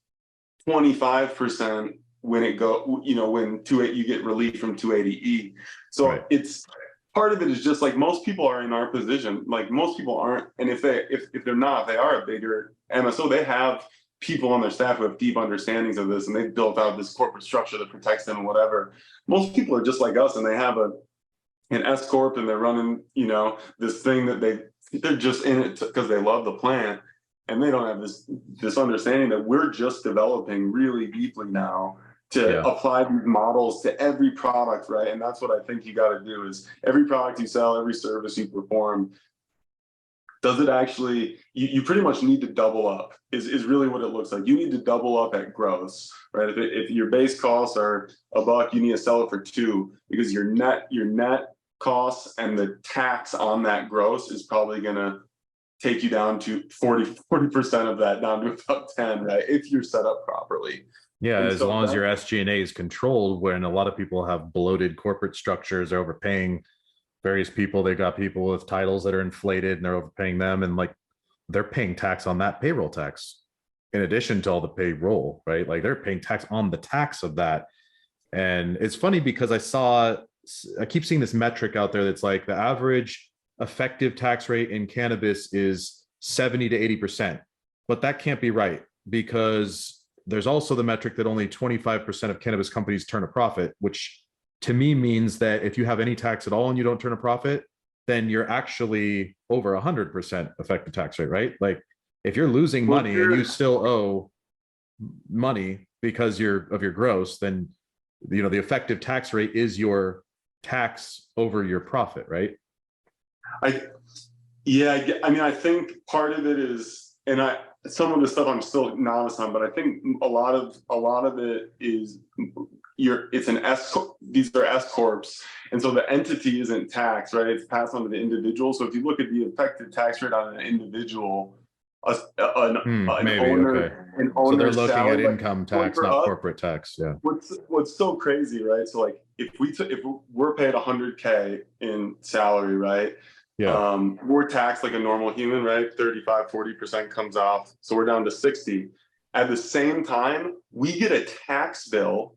25% when it go, you know, when you get relief from 280E. So it's, part of it is just like, most people are in our position. Like, most people aren't, and if they're not, if they are a bigger MSO, they have people on their staff who have deep understandings of this, and they've built out this corporate structure that protects them and whatever. Most people are just like us, and they have an S corp, and they're running, you know, this thing that they're just in it because they love the plant, and they don't have this understanding that we're just developing really deeply now to apply these models to every product, right? And that's what I think you got to do, is every product you sell, every service you perform, does it actually, you pretty much need to double up, is really what it looks like. You need to double up at gross, right? If your base costs are $1, you need to sell it for $2, because your net costs and the tax on that gross is probably going to take you down to 40% of that, down to about 10, right? If you're set up properly. Yeah, as long as your SG&A is controlled, when a lot of people have bloated corporate structures, overpaying various people. They got people with titles that are inflated and they're overpaying them, and like they're paying tax on that payroll tax in addition to all the payroll, right? Like they're paying tax on the tax of that. And it's funny because I keep seeing this metric out there that's like the average effective tax rate in cannabis is 70 to 80%, but that can't be right, because there's also the metric that only 25% of cannabis companies turn a profit, which to me means that if you have any tax at all and you don't turn a profit, then you're actually over 100% effective tax rate, right? Like if you're losing money and you still owe money because of your gross, then, you know, the effective tax rate is your tax over your profit, right? I mean, I think part of it is, and some of the stuff I'm still novice on, but I think a lot of it is it's an S, these are S corps, and so the entity isn't taxed, right? It's passed on to the individual. So if you look at the effective tax rate on an individual, an owner, so they're looking at income tax, not corporate tax. Yeah. What's so crazy, right? So like if we're paid 100K in salary, right? Yeah. We're taxed like a normal human, right? 35-40% comes off. So we're down to 60. At the same time, we get a tax bill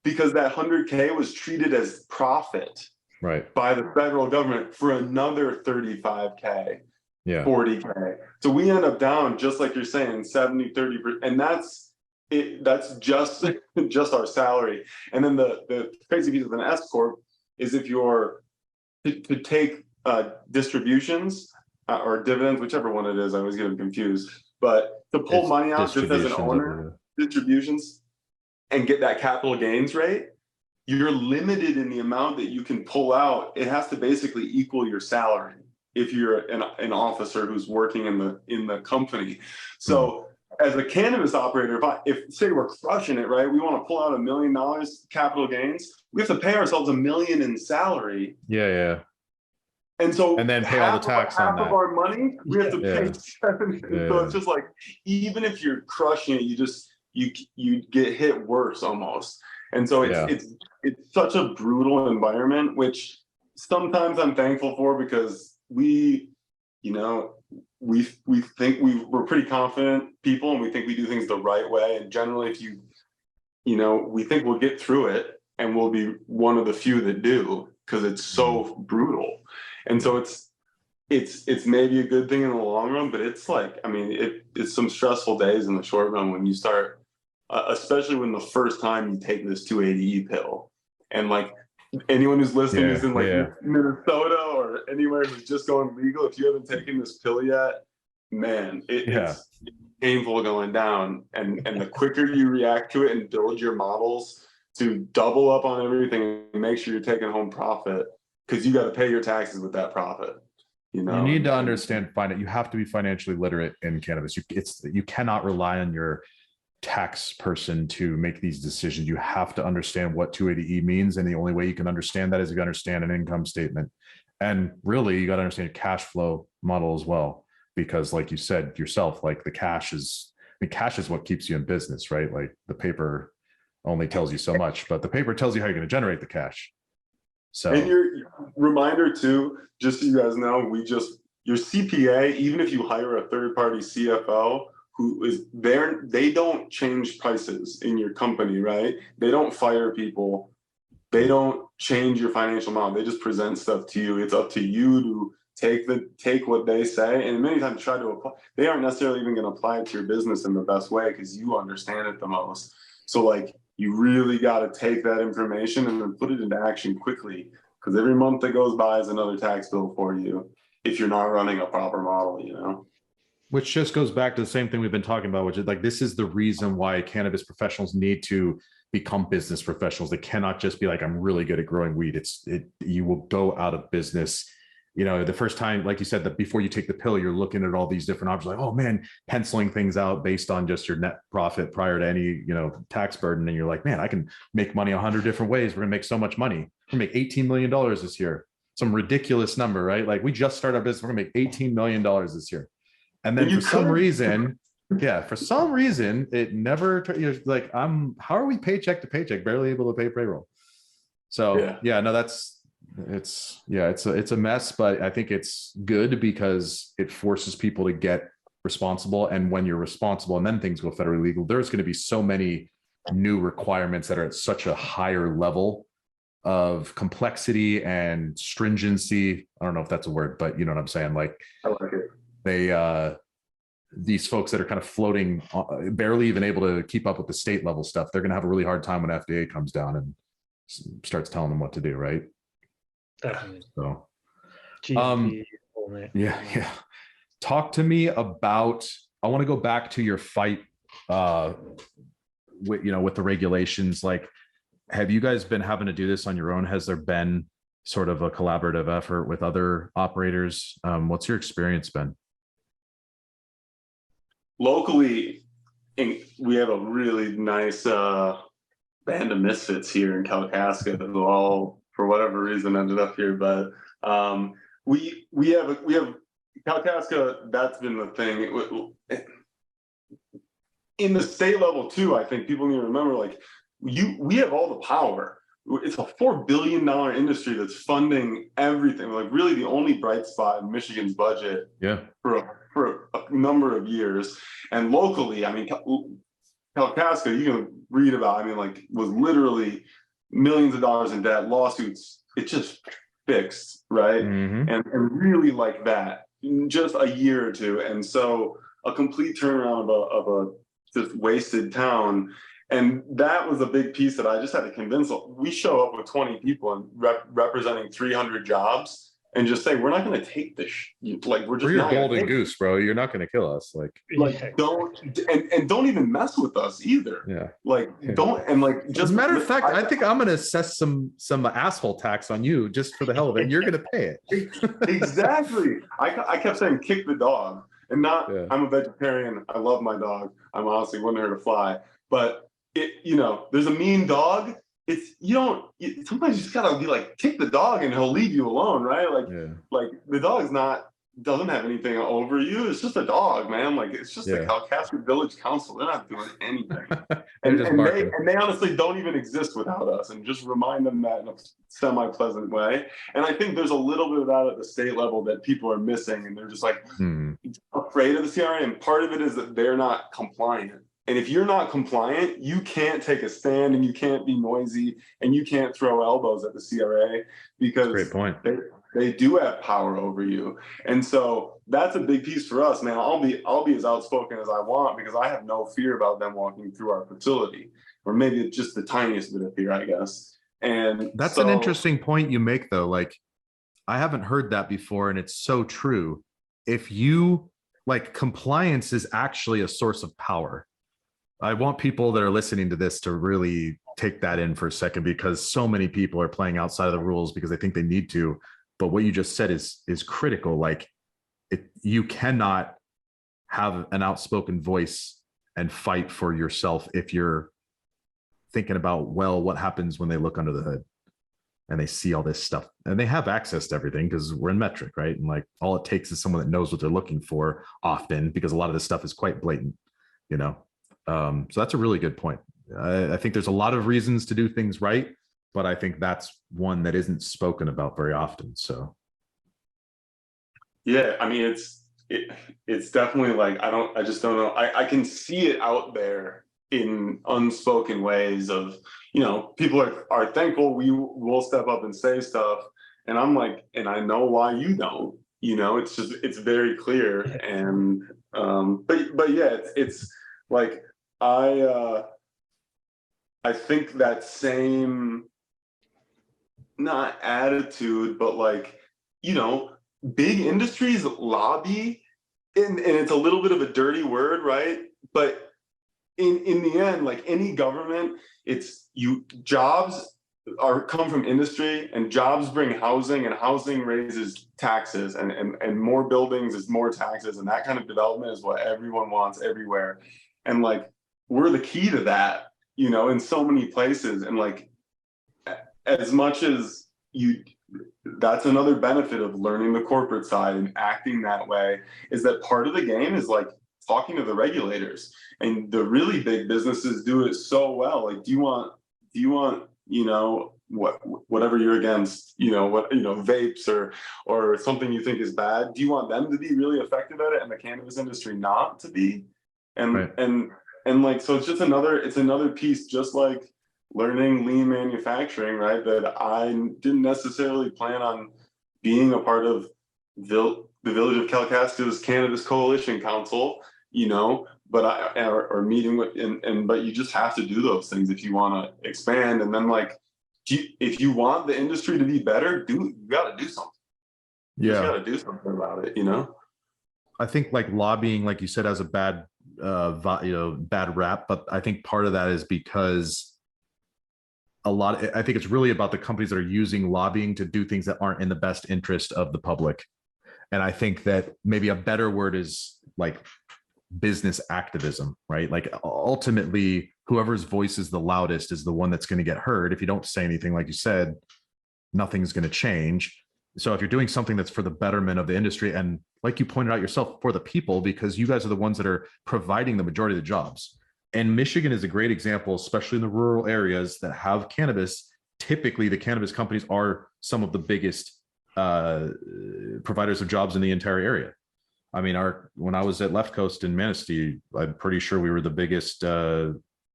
because that 100K was treated as profit by the federal government for another 35K, 40K. So we end up down, just like you're saying, 70-30%. And that's it. That's just our salary. And then the crazy piece of an S corp is if you're to take distributions or dividends, whichever one it is, I always get them confused. But to pull money out just as an owner, distributions, and get that capital gains rate, you're limited in the amount that you can pull out. It has to basically equal your salary if you're an officer who's working in the company. So as a cannabis operator, if say we're crushing it, right, we want to pull out $1 million capital gains, we have to pay ourselves $1 million in salary. Yeah. And so, and then pay all the tax on that. Half of our money, we have to pay 7. So it's just like, even if you're crushing it, you get hit worse almost. And so it's such a brutal environment, which sometimes I'm thankful for, because we think we're pretty confident people, and we think we do things the right way. And generally, if we think we'll get through it, and we'll be one of the few that do, because it's so brutal. And so it's maybe a good thing in the long run, but it's like, I mean, it's some stressful days in the short run when you start, especially when the first time you take this 280E pill. And like, anyone who's listening is in like Minnesota or anywhere who's just going legal, if you haven't taken this pill yet, man, it's painful going down. And the quicker you react to it and build your models to double up on everything and make sure you're taking home profit, because you got to pay your taxes with that profit. You need to understand, you have to be financially literate in cannabis. You cannot rely on your tax person to make these decisions. You have to understand what 280E means, and the only way you can understand that is if you understand an income statement. And really, you got to understand a cash flow model as well, because like you said yourself, like cash is what keeps you in business, right? Like the paper only tells you so much, but the paper tells you how you're going to generate the cash. So, and your reminder too, just so you guys know, your CPA, even if you hire a third-party CFO who is there, they don't change prices in your company, right? They don't fire people. They don't change your financial model. They just present stuff to you. It's up to you to take what they say, and many times try to apply. They aren't necessarily even going to apply it to your business in the best way because you understand it the most. So like, you really got to take that information and then put it into action quickly, because every month that goes by is another tax bill for you if you're not running a proper model, Which just goes back to the same thing we've been talking about, which is like, this is the reason why cannabis professionals need to become business professionals. They cannot just be like, I'm really good at growing weed. You will go out of business. The first time, like you said, that before you take the pill, you're looking at all these different options, like, oh man, penciling things out based on just your net profit prior to any, tax burden. And you're like, man, I can make money 100 different ways. We're gonna make so much money. We're gonna make $18 million this year. Some ridiculous number, right? Like, we just started our business. We're gonna make $18 million this year. And then for some reason, it never, like, how are we paycheck to paycheck, barely able to pay payroll? So it's a mess, but I think it's good because it forces people to get responsible. And when you're responsible and then things go federally legal, there's going to be so many new requirements that are at such a higher level of complexity and stringency. I don't know if that's a word, but you know what I'm saying? Like, I like it. These folks that are kind of floating, barely even able to keep up with the state level stuff, they're going to have a really hard time when FDA comes down and starts telling them what to do, right? Definitely. So, GMP, yeah. Talk to me about. I want to go back to your fight, with the regulations. Like, have you guys been having to do this on your own? Has there been sort of a collaborative effort with other operators? What's your experience been? Locally, we have a really nice band of misfits here in Kalkaska who all, for whatever reason, ended up here. But we have Kalkaska. That's been the thing. In the state level too, I think people need to remember, like, we have all the power. it's a $4 billion industry that's funding everything. Like really the only bright spot in Michigan's budget for a number of years. And locally, I mean, Kalkaska, you can read about, I mean, like was literally millions of dollars in debt, lawsuits, it just fixed, right? And really like that in just a year or two. And so a complete turnaround of a just wasted town. And that was a big piece that I just had to convince. We show up with 20 people and representing 300 jobs and just say, we're not going to take this. Like, we're just your not golden goose, bro. You're not going to kill us. Like don't, and don't even mess with us either. Yeah. Like, don't, and like, just as a matter of fact, I think I'm going to assess some asshole tax on you just for the hell of it. And you're going to pay it. Exactly. I kept saying, kick the dog. And not, I'm a vegetarian. I love my dog. I'm honestly wouldn't hurt a fly. But there's a mean dog. It's sometimes you just gotta be like, kick the dog and he'll leave you alone, right? Like the dog's doesn't have anything over you. It's just a dog, man. Like it's just the Kalkaska Village Council. They're not doing anything. and they honestly don't even exist without us. And just remind them that in a semi-pleasant way. And I think there's a little bit of that at the state level that people are missing, and they're just like afraid of the CRA. And part of it is that they're not compliant. And if you're not compliant, you can't take a stand and you can't be noisy and you can't throw elbows at the CRA because great point. They do have power over you. And so that's a big piece for us, man. I'll be as outspoken as I want because I have no fear about them walking through our facility, or maybe it's just the tiniest bit of fear, I guess. And that's an interesting point you make though. Like I haven't heard that before, and it's so true. If you like, compliance is actually a source of power. I want people that are listening to this to really take that in for a second, because so many people are playing outside of the rules because they think they need to. But what you just said is critical. Like you cannot have an outspoken voice and fight for yourself if you're thinking about, well, what happens when they look under the hood and they see all this stuff, and they have access to everything because we're in metric, right? And like all it takes is someone that knows what they're looking for often, because a lot of this stuff is quite blatant, so that's a really good point. I think there's a lot of reasons to do things right, but I think that's one that isn't spoken about very often. So, yeah, I mean, it's definitely like, I just don't know. I can see it out there in unspoken ways of, people are thankful we will step up and say stuff. And I'm like, and I know why you don't, it's very clear. And, but yeah, it's like, I think that same, not attitude, but like, big industries lobby, and it's a little bit of a dirty word, right? But in the end, like any government, jobs come from industry, and jobs bring housing, and housing raises taxes, and more buildings is more taxes, and that kind of development is what everyone wants everywhere. And like, we're the key to that, in so many places. And like, as much as that's another benefit of learning the corporate side and acting that way, is that part of the game is like talking to the regulators, and the really big businesses do it so well. Like, do you want, whatever you're against, vapes or something you think is bad, do you want them to be really effective at it and the cannabis industry not to be? And right. and like, so it's another piece, just like learning lean manufacturing, right? That I didn't necessarily plan on being a part of the Village of Kalkaska's Cannabis Coalition Council, but or meeting with, but you just have to do those things if you want to expand. And then like, if you want the industry to be better, you got to do something. You just got to do something about it, I think like lobbying, like you said, has a bad rap, but I think part of that is because I think it's really about the companies that are using lobbying to do things that aren't in the best interest of the public. And I think that maybe a better word is like business activism, right? Like ultimately, whoever's voice is the loudest is the one that's going to get heard. If you don't say anything, like you said, nothing's going to change. So if you're doing something that's for the betterment of the industry, and like you pointed out yourself, for the people, because you guys are the ones that are providing the majority of the jobs. And Michigan is a great example, especially in the rural areas that have cannabis, typically the cannabis companies are some of the biggest providers of jobs in the entire area. I mean, when I was at Left Coast in Manistee, I'm pretty sure we were the biggest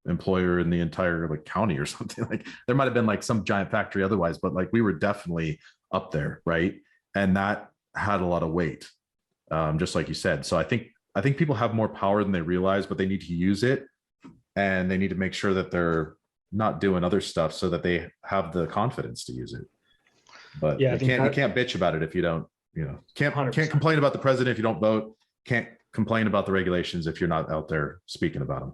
employer in the entire like county or something. Like there might have been like some giant factory otherwise, but like we were definitely up there, right? And that had a lot of weight, just like you said. So I think people have more power than they realize, but they need to use it, and they need to make sure that they're not doing other stuff so that they have the confidence to use it. But Yeah, you can't bitch about it if you don't, can't 100%. complain about the president if you don't vote, can't complain about the regulations if you're not out there speaking about them.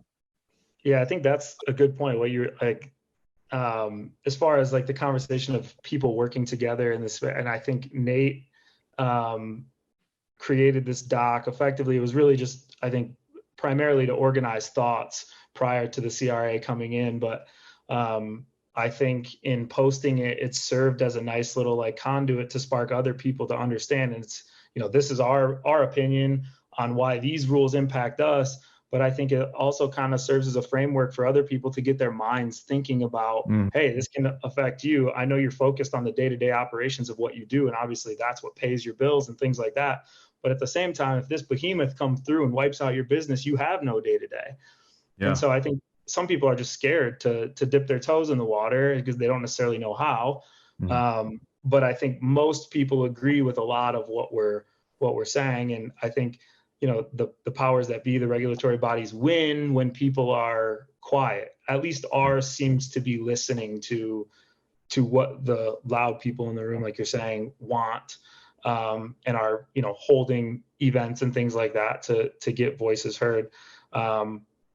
Yeah, I think that's a good point. What you're like, as far as like the conversation of people working together in this, and I think Nate created this doc. Effectively, it was really just, I think, primarily to organize thoughts prior to the CRA coming in. But I think in posting it, it served as a nice little like conduit to spark other people to understand. And it's, this is our opinion on why these rules impact us. But I think it also kind of serves as a framework for other people to get their minds thinking about, hey, this can affect you. I know you're focused on the day-to-day operations of what you do, and obviously that's what pays your bills and things like that. But at the same time, if this behemoth comes through and wipes out your business, you have no day-to-day. Yeah. And so I think some people are just scared to dip their toes in the water because they don't necessarily know how. But I think most people agree with a lot of what we're saying, and I think the powers that be, the regulatory bodies, win when people are quiet. At least ours seems to be listening to what the loud people in the room, like you're saying, want, and are holding events and things like that to get voices heard.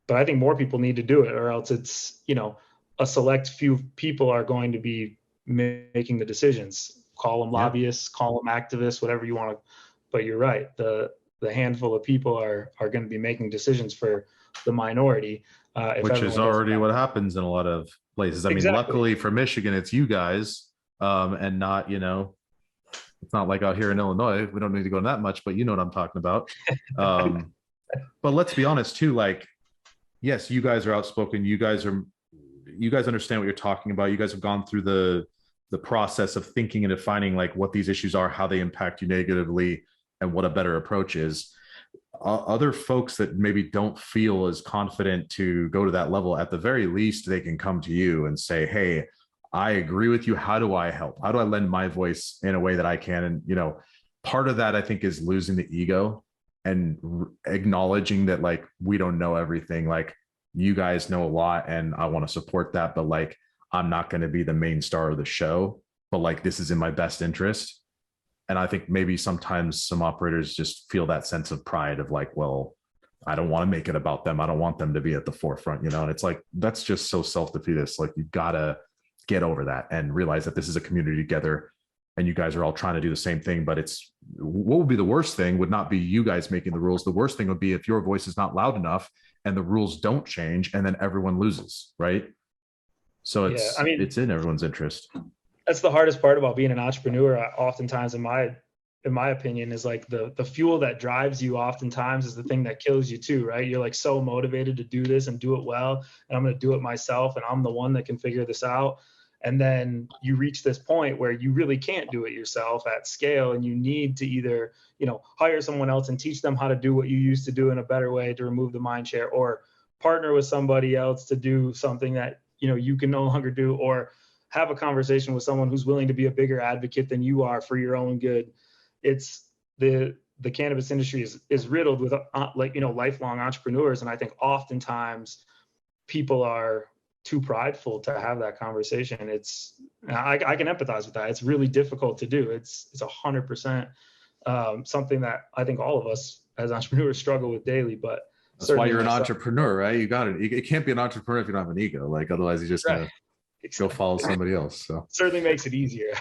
But I think more people need to do it, or else it's a select few people are going to be making the decisions. Call them lobbyists, call them activists, whatever you want to. But you're right. The handful of people are going to be making decisions for the minority. Which is already what happens in a lot of places. I mean, luckily for Michigan, it's you guys, and not, it's not like out here in Illinois. We don't need to go in that much, but you know what I'm talking about. But let's be honest too, like, yes, you guys are outspoken. You guys understand what you're talking about. You guys have gone through the process of thinking and defining like what these issues are, how they impact you negatively, and what a better approach is. Other folks that maybe don't feel as confident to go to that level, at the very least, they can come to you and say, hey, I agree with you. How do I help? How do I lend my voice in a way that I can? And, part of that, I think, is losing the ego and acknowledging that, like, we don't know everything. Like, you guys know a lot and I want to support that, but like, I'm not going to be the main star of the show, but like, this is in my best interest. And I think maybe sometimes some operators just feel that sense of pride of like, well, I don't want to make it about them. I don't want them to be at the forefront, and it's like, that's just so self-defeatist. Like, you've got to get over that and realize that this is a community together and you guys are all trying to do the same thing. But what would be the worst thing would not be you guys making the rules. The worst thing would be if your voice is not loud enough and the rules don't change and then everyone loses, right? So it's in everyone's interest. That's the hardest part about being an entrepreneur. Oftentimes, in my opinion, is like the fuel that drives you oftentimes is the thing that kills you too, right? You're like so motivated to do this and do it well, and I'm going to do it myself, and I'm the one that can figure this out. And then you reach this point where you really can't do it yourself at scale, and you need to either, hire someone else and teach them how to do what you used to do in a better way to remove the mind share, or partner with somebody else to do something that, you can no longer do, or have a conversation with someone who's willing to be a bigger advocate than you are for your own good. It's the cannabis industry is riddled with lifelong entrepreneurs. And I think oftentimes people are too prideful to have that conversation. I can empathize with that. It's really difficult to do. It's 100% something that I think all of us as entrepreneurs struggle with daily, but that's why you're an entrepreneur, right? You got it. It can't be an entrepreneur if you don't have an ego. Like, otherwise you just go follow somebody else. So certainly makes it easier.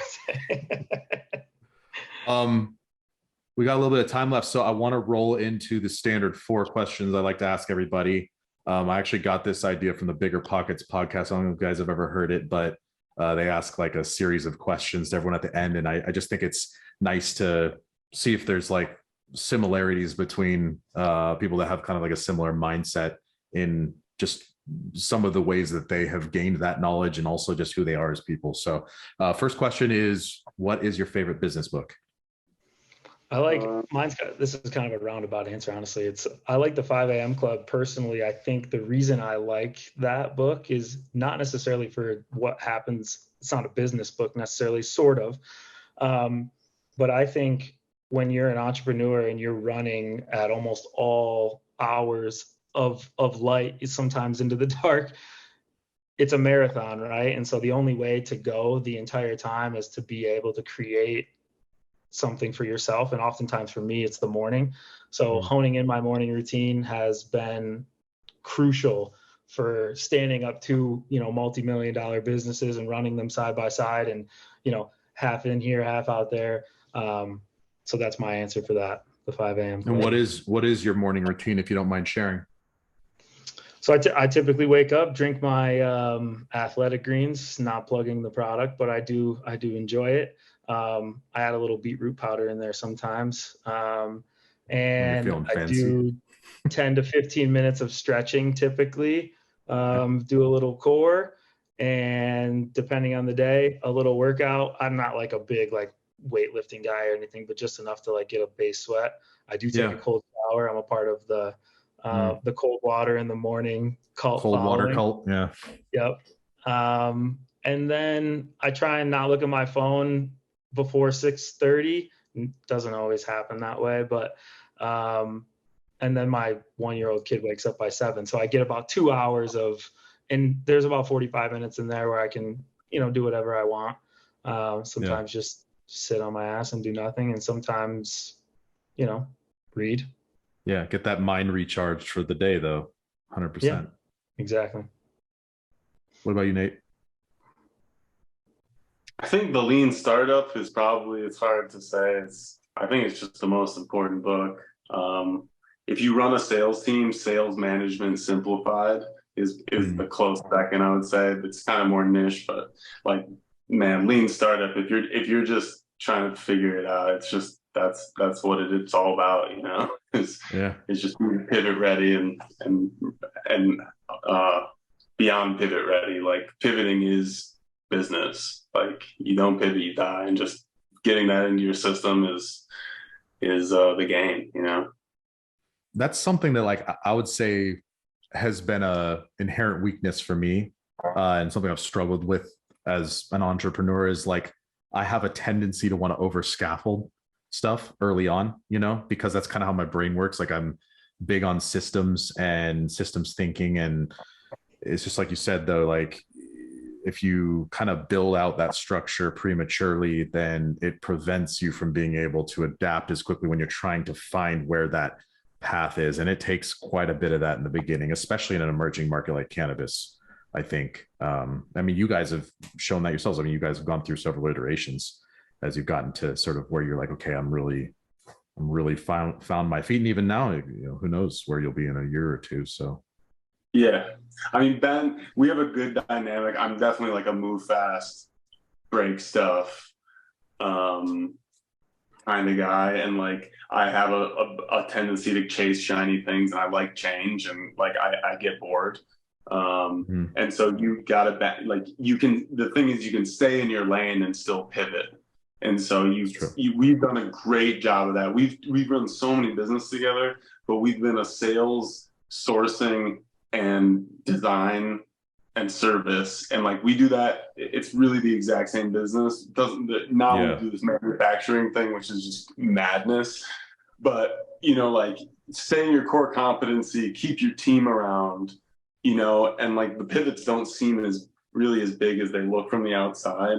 We got a little bit of time left, so I want to roll into the standard 4 questions I like to ask everybody. I actually got this idea from the Bigger Pockets podcast. I don't know if you guys have ever heard it, but they ask like a series of questions to everyone at the end, and I just think it's nice to see if there's like similarities between people that have kind of like a similar mindset in just some of the ways that they have gained that knowledge and also just who they are as people. So first question is, what is your favorite business book? I like this is kind of a roundabout answer, honestly. I like the 5 a.m. Club personally. I think the reason I like that book is not necessarily for what happens. It's not a business book necessarily, sort of. But I think when you're an entrepreneur and you're running at almost all hours of light, sometimes into the dark, it's a marathon, right? And so the only way to go the entire time is to be able to create something for yourself. And oftentimes for me, it's the morning. So honing in my morning routine has been crucial for standing up to, multi-million-dollar businesses and running them side by side, and, half in here, half out there. So that's my answer for that, the 5 a.m. And what is your morning routine, if you don't mind sharing? So I typically wake up, drink my athletic greens, not plugging the product, but I do enjoy it. I add a little beetroot powder in there sometimes. And I do 10 to 15 minutes of stretching typically, do a little core, and depending on the day, a little workout. I'm not like a big weightlifting guy or anything, but just enough to get a base sweat. I do take a cold shower. I'm a part of the cold water in the morning cult. Cold water cult. Yeah. Yep. And then I try and not look at my phone before 6:30. Doesn't always happen that way, but and then my 1-year-old kid wakes up by 7, so I get about 2 hours and there's about 45 minutes in there where I can do whatever I want. Sometimes just sit on my ass and do nothing, and sometimes read. Yeah, get that mind recharged for the day though. 100%. Yeah, exactly. What about you, Nate? I think the Lean Startup is probably, it's hard to say. I think it's just the most important book. If you run a sales team, Sales Management Simplified is the close second, I would say. It's kind of more niche, but Lean Startup, if you're just trying to figure it out, it's just that's what it's all about, It's just being pivot ready and beyond pivot ready. Pivoting is business. You don't pivot, you die, and just getting that into your system is the game, That's something that I would say has been a inherent weakness for me, and something I've struggled with as an entrepreneur is I have a tendency to want to over scaffold stuff early on, because that's kind of how my brain works. I'm big on systems and systems thinking, and it's just like you said though, if you kind of build out that structure prematurely, then it prevents you from being able to adapt as quickly when you're trying to find where that path is. And it takes quite a bit of that in the beginning, especially in an emerging market like cannabis, I think. You guys have shown that yourselves. You guys have gone through several iterations as you've gotten to sort of where you're okay, I'm really found my feet. And even now, who knows where you'll be in a year or two. So yeah, Ben, we have a good dynamic. I'm definitely a move fast, break stuff kind of guy, and I have a tendency to chase shiny things, and I like change, and I get bored. And so you gotta the thing is, you can stay in your lane and still pivot. And so we've done a great job of that. We've run so many businesses together, but we've been a sales, sourcing, and design and service, and we do that. It's really the exact same business. We do this manufacturing thing, which is just madness. But stay in your core competency, keep your team around, and the pivots don't seem as big as they look from the outside.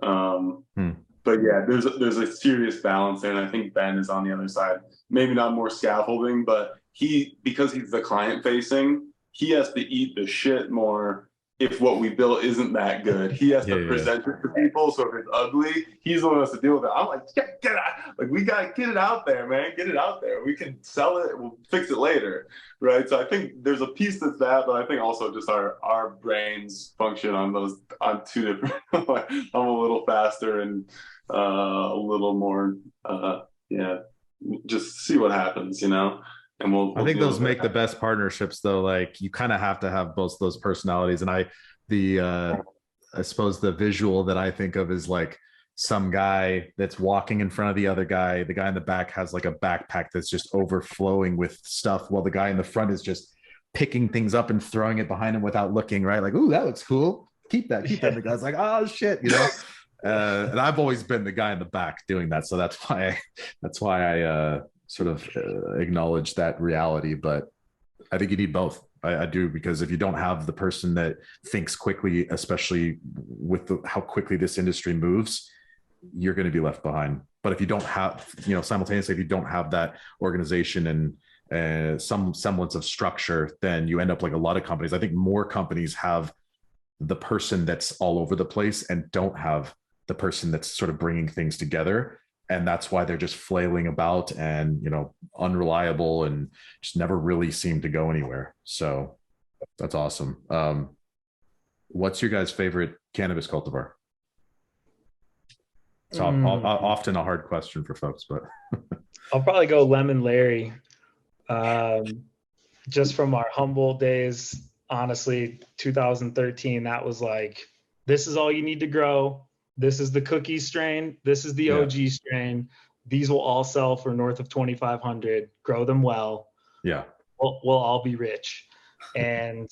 But yeah, there's a serious balance there, and I think Ben is on the other side. Maybe not more scaffolding, but because he's the client facing, he has to eat the shit more if what we built isn't that good. He has to present it to people. So if it's ugly, he's the one who has to deal with it. I'm get out. We gotta get it out there, man. Get it out there. We can sell it. We'll fix it later, right? So I think there's a piece that's that, but I think also just our brains function on two different. I'm a little faster and a little more, just see what happens, and I think deal those with make it. the best partnerships though. Like you kind of have to have both those personalities. And I suppose the visual that I think of is like some guy that's walking in front of the other guy. The guy in the back has like a backpack that's just overflowing with stuff, while the guy in the front is just picking things up and throwing it behind him without looking, right? Like, ooh, that looks cool. Keep that, keep that. And the guy's like, oh shit, you know. And I've always been the guy in the back doing that, so that's why I sort of acknowledge that reality. But I think you need both. I do, because if you don't have the person that thinks quickly, especially with how quickly this industry moves, you're going to be left behind. But if you don't have, simultaneously, if you don't have that organization and some semblance of structure, then you end up like a lot of companies. I think more companies have the person that's all over the place and don't have the person that's sort of bringing things together. And that's why they're just flailing about and, unreliable and just never really seem to go anywhere. So that's awesome. What's your guys' favorite cannabis cultivar? It's often a hard question for folks, but I'll probably go Lemon Larry. Just from our Humboldt days, honestly, 2013, that was like, this is all you need to grow. This is the cookie strain. This is the OG strain. These will all sell for north of 2,500. Grow them well. Yeah. We'll all be rich. And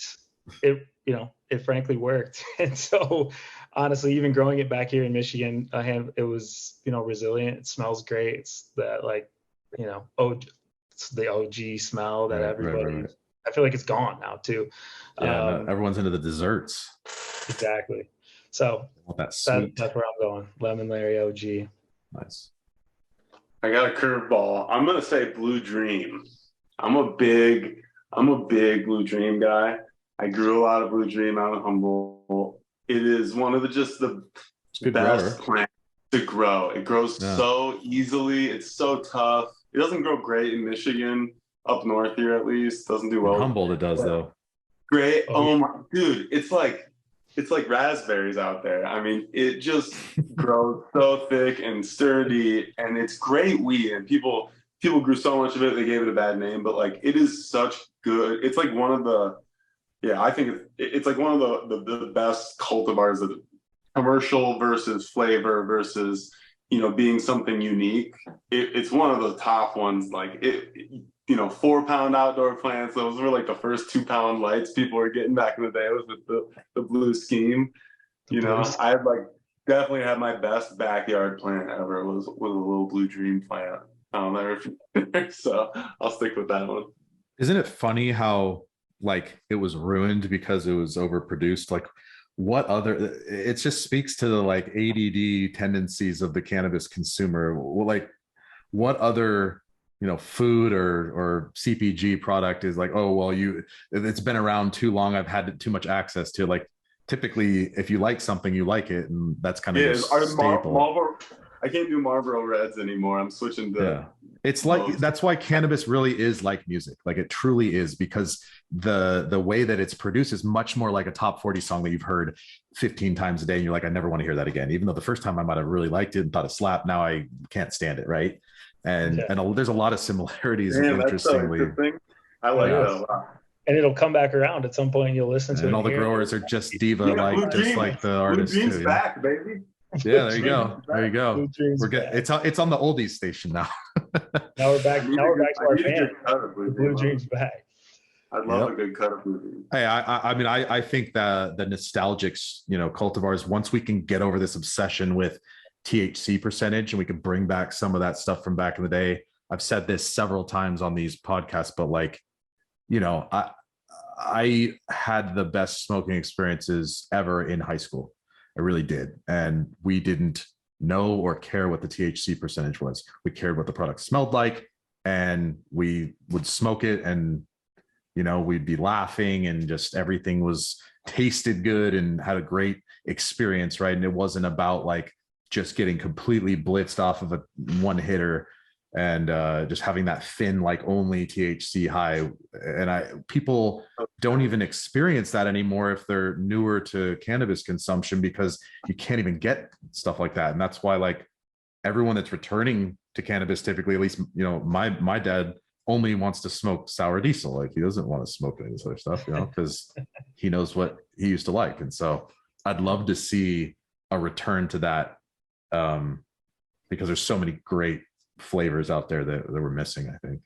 it frankly worked. And so honestly, even growing it back here in Michigan, it was, resilient. It smells great. It's that it's the OG smell that everybody, right. I feel like it's gone now too. Yeah, everyone's into the desserts. Exactly. So that's where I'm going. Lemon Larry OG. Nice. I got a curveball. I'm gonna say Blue Dream. I'm a big Blue Dream guy. I grew a lot of Blue Dream out of Humboldt. It is one of the best plants to grow. It grows so easily. It's so tough. It doesn't grow great in Michigan, up north here at least. Doesn't do well. In Humboldt it does though. Great. Oh my dude, it's like raspberries out there. I mean, it just grows so thick and sturdy, and it's great weed. And people grew so much of it, they gave it a bad name, but like it is such good. It's like one of the, I think it's like one of the best cultivars of commercial versus flavor versus, being something unique. It's one of the top ones. Like 4-pound outdoor plants. Those were like the first 2-pound lights people were getting back in the day. It was with the blue scheme. I had definitely had my best backyard plant ever was with a little Blue Dream plant. So I'll stick with that one. Isn't it funny how it was ruined because it was overproduced? Like what other, it just speaks to the ADD tendencies of the cannabis consumer. Like what other food or CPG product is like, oh, well, it's been around too long. I've had too much access to. Like, typically, if you like something, you like it, and that's kind of a staple. I can't do Marlboro Reds anymore. I'm switching to. It's that's why cannabis really is like music. Like it truly is, because the way that it's produced is much more like a top 40 song that you've heard 15 times a day, and you're like, I never want to hear that again. Even though the first time I might have really liked it and thought it slapped, now I can't stand it, right? And there's a lot of similarities. Interestingly, I like that a lot. And it'll come back around at some point. You'll listen to it. And all the growers are just diva, just like the artists. Blue Dream's back, baby. Yeah, there you go. There you go. We're good. It's on the oldies station now. Now we're back. Now we're back to our band. Blue Dream's back. I'd love a good cut of Blue Dream. Hey, I think that the nostalgic, cultivars, once we can get over this obsession with THC percentage and we can bring back some of that stuff from back in the day. I've said this several times on these podcasts, but I had the best smoking experiences ever in high school. I really did. And we didn't know or care what the THC percentage was. We cared what the product smelled like, and we would smoke it, and we'd be laughing, and just everything was tasted good and had a great experience, right? And it wasn't about just getting completely blitzed off of a one hitter and just having that thin, only THC high. And people don't even experience that anymore if they're newer to cannabis consumption, because you can't even get stuff like that. And that's why everyone that's returning to cannabis, typically, at least, my dad only wants to smoke sour diesel. Like he doesn't want to smoke any of this other stuff, you know, because he knows what he used to like. And so I'd love to see a return to that, because there's so many great flavors out there that we're missing, I think.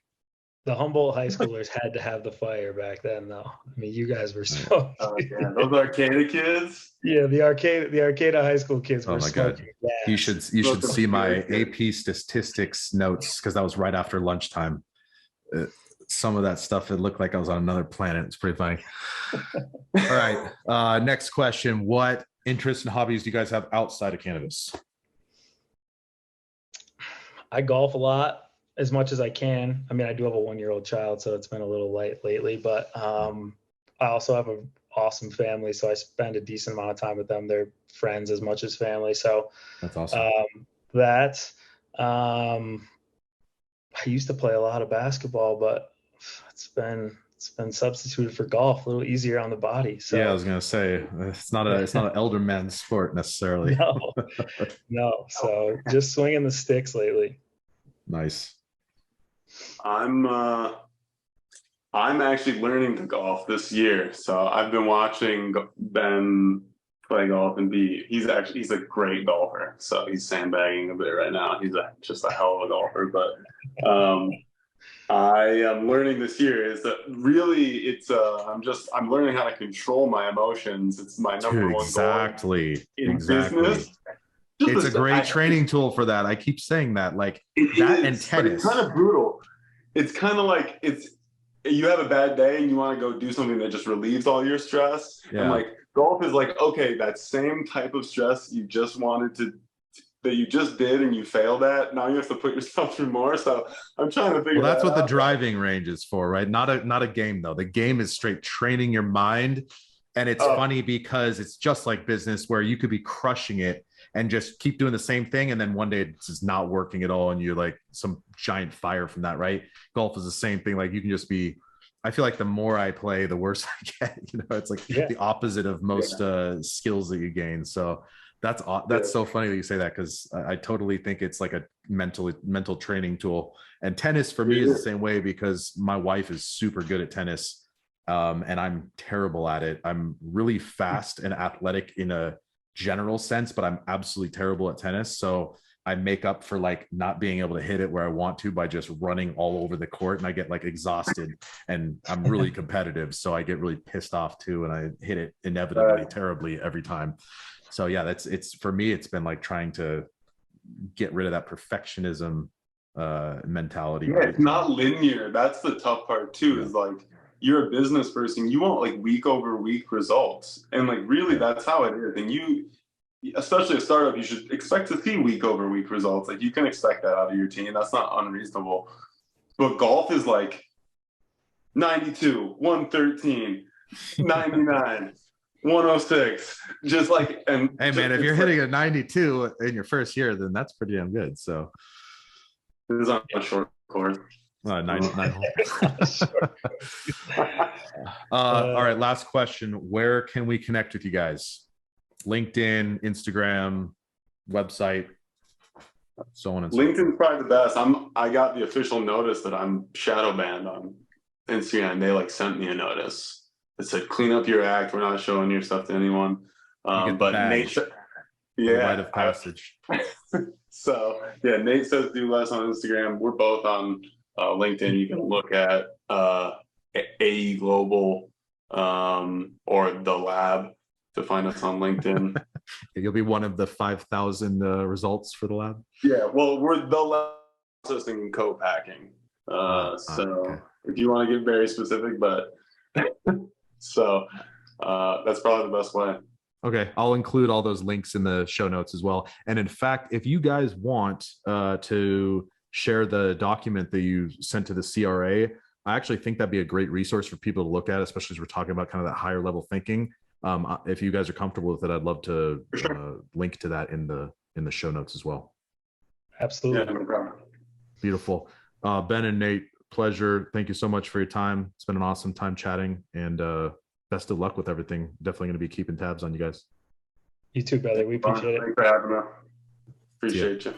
The Humboldt high schoolers had to have the fire back then, though. I mean, you guys were so. Yeah, those Arcata kids. Yeah, the Arcata high school kids were Oh my God. smoking gas. You should see my AP statistics notes, because that was right after lunchtime. Some of that stuff, it looked like I was on another planet. It's pretty funny. All right. Next question. What interests and hobbies do you guys have outside of cannabis? I golf a lot, as much as I can. I mean, I do have a 1-year-old child, so it's been a little light lately, but I also have an awesome family, so I spend a decent amount of time with them. They're friends as much as family. So that's awesome. I used to play a lot of basketball, but it's been substituted for golf, a little easier on the body. So yeah, I was gonna say it's not an elder man's sport necessarily. No. So just swinging the sticks lately. Nice. I'm actually learning to golf this year, so I've been watching Ben play golf, and he's a great golfer. So he's sandbagging a bit right now. He's just a hell of a golfer, but I am learning this year is that really I'm learning how to control my emotions. It's my number one goal. Exactly. Business. It's a great training tool for that. I keep saying that, like that and tennis. It's kind of brutal. It's kind of like you have a bad day and you want to go do something that just relieves all your stress. Yeah. And like golf is like, okay, that same type of stress you just that you just did and you failed at, now you have to put yourself through more. So I'm trying to figure that's what the driving range is for, right? Not a game though. The game is straight training your mind. And it's funny because it's just like business where you could be crushing it and just keep doing the same thing. And then one day it's just not working at all. And you're like some giant fire from that, right? Golf is the same thing. Like you can just I feel like the more I play, the worse I get, you know, it's like the opposite of most skills that you gain. So that's so funny that you say that, because I totally think it's like a mental training tool. And tennis for me is the same way, because my wife is super good at tennis. And I'm terrible at it. I'm really fast and athletic in a general sense, but I'm absolutely terrible at tennis. So I make up for like not being able to hit it where I want to by just running all over the court, and I get like exhausted, and I'm really competitive. So I get really pissed off too. And I hit it inevitably terribly every time. So yeah, it's for me, it's been like trying to get rid of that perfectionism mentality. Yeah, it's not linear. That's the tough part too, is like, you're a business person, you want like week over week results. And like, really that's how it is. And you, especially a startup, you should expect to see week over week results. Like you can expect that out of your team. That's not unreasonable. But golf is like 92, 113, 99, 106, just like, and hey man, if you're hitting a 92 in your first year, then that's pretty damn good. So this is on a short course. 99 all right, last question. Where can we connect with you guys? LinkedIn, Instagram, website, so on and so forth. LinkedIn's probably the best. I got the official notice that I'm shadow banned on Instagram. They like sent me a notice that said, clean up your act, we're not showing your stuff to anyone. But Nate, rite of passage. So yeah, Nate says do less on Instagram. We're both on LinkedIn. You can look at AE Global or The Lab to find us on LinkedIn. You'll be one of the 5,000 results for The Lab. Yeah, well, we're The Lab processing and co-packing. Okay. If you want to get very specific, but so that's probably the best way. Okay, I'll include all those links in the show notes as well. And in fact, if you guys want to share the document that you sent to the CRA, I actually think that'd be a great resource for people to look at, especially as we're talking about kind of that higher level thinking. If you guys are comfortable with it, I'd love to link to that in the show notes as well. Absolutely. Yeah, no problem. Beautiful. Ben and Nate, pleasure. Thank you so much for your time. It's been an awesome time chatting, and best of luck with everything. Definitely going to be keeping tabs on you guys. You too, brother. We appreciate it. Thanks for having me. Appreciate you.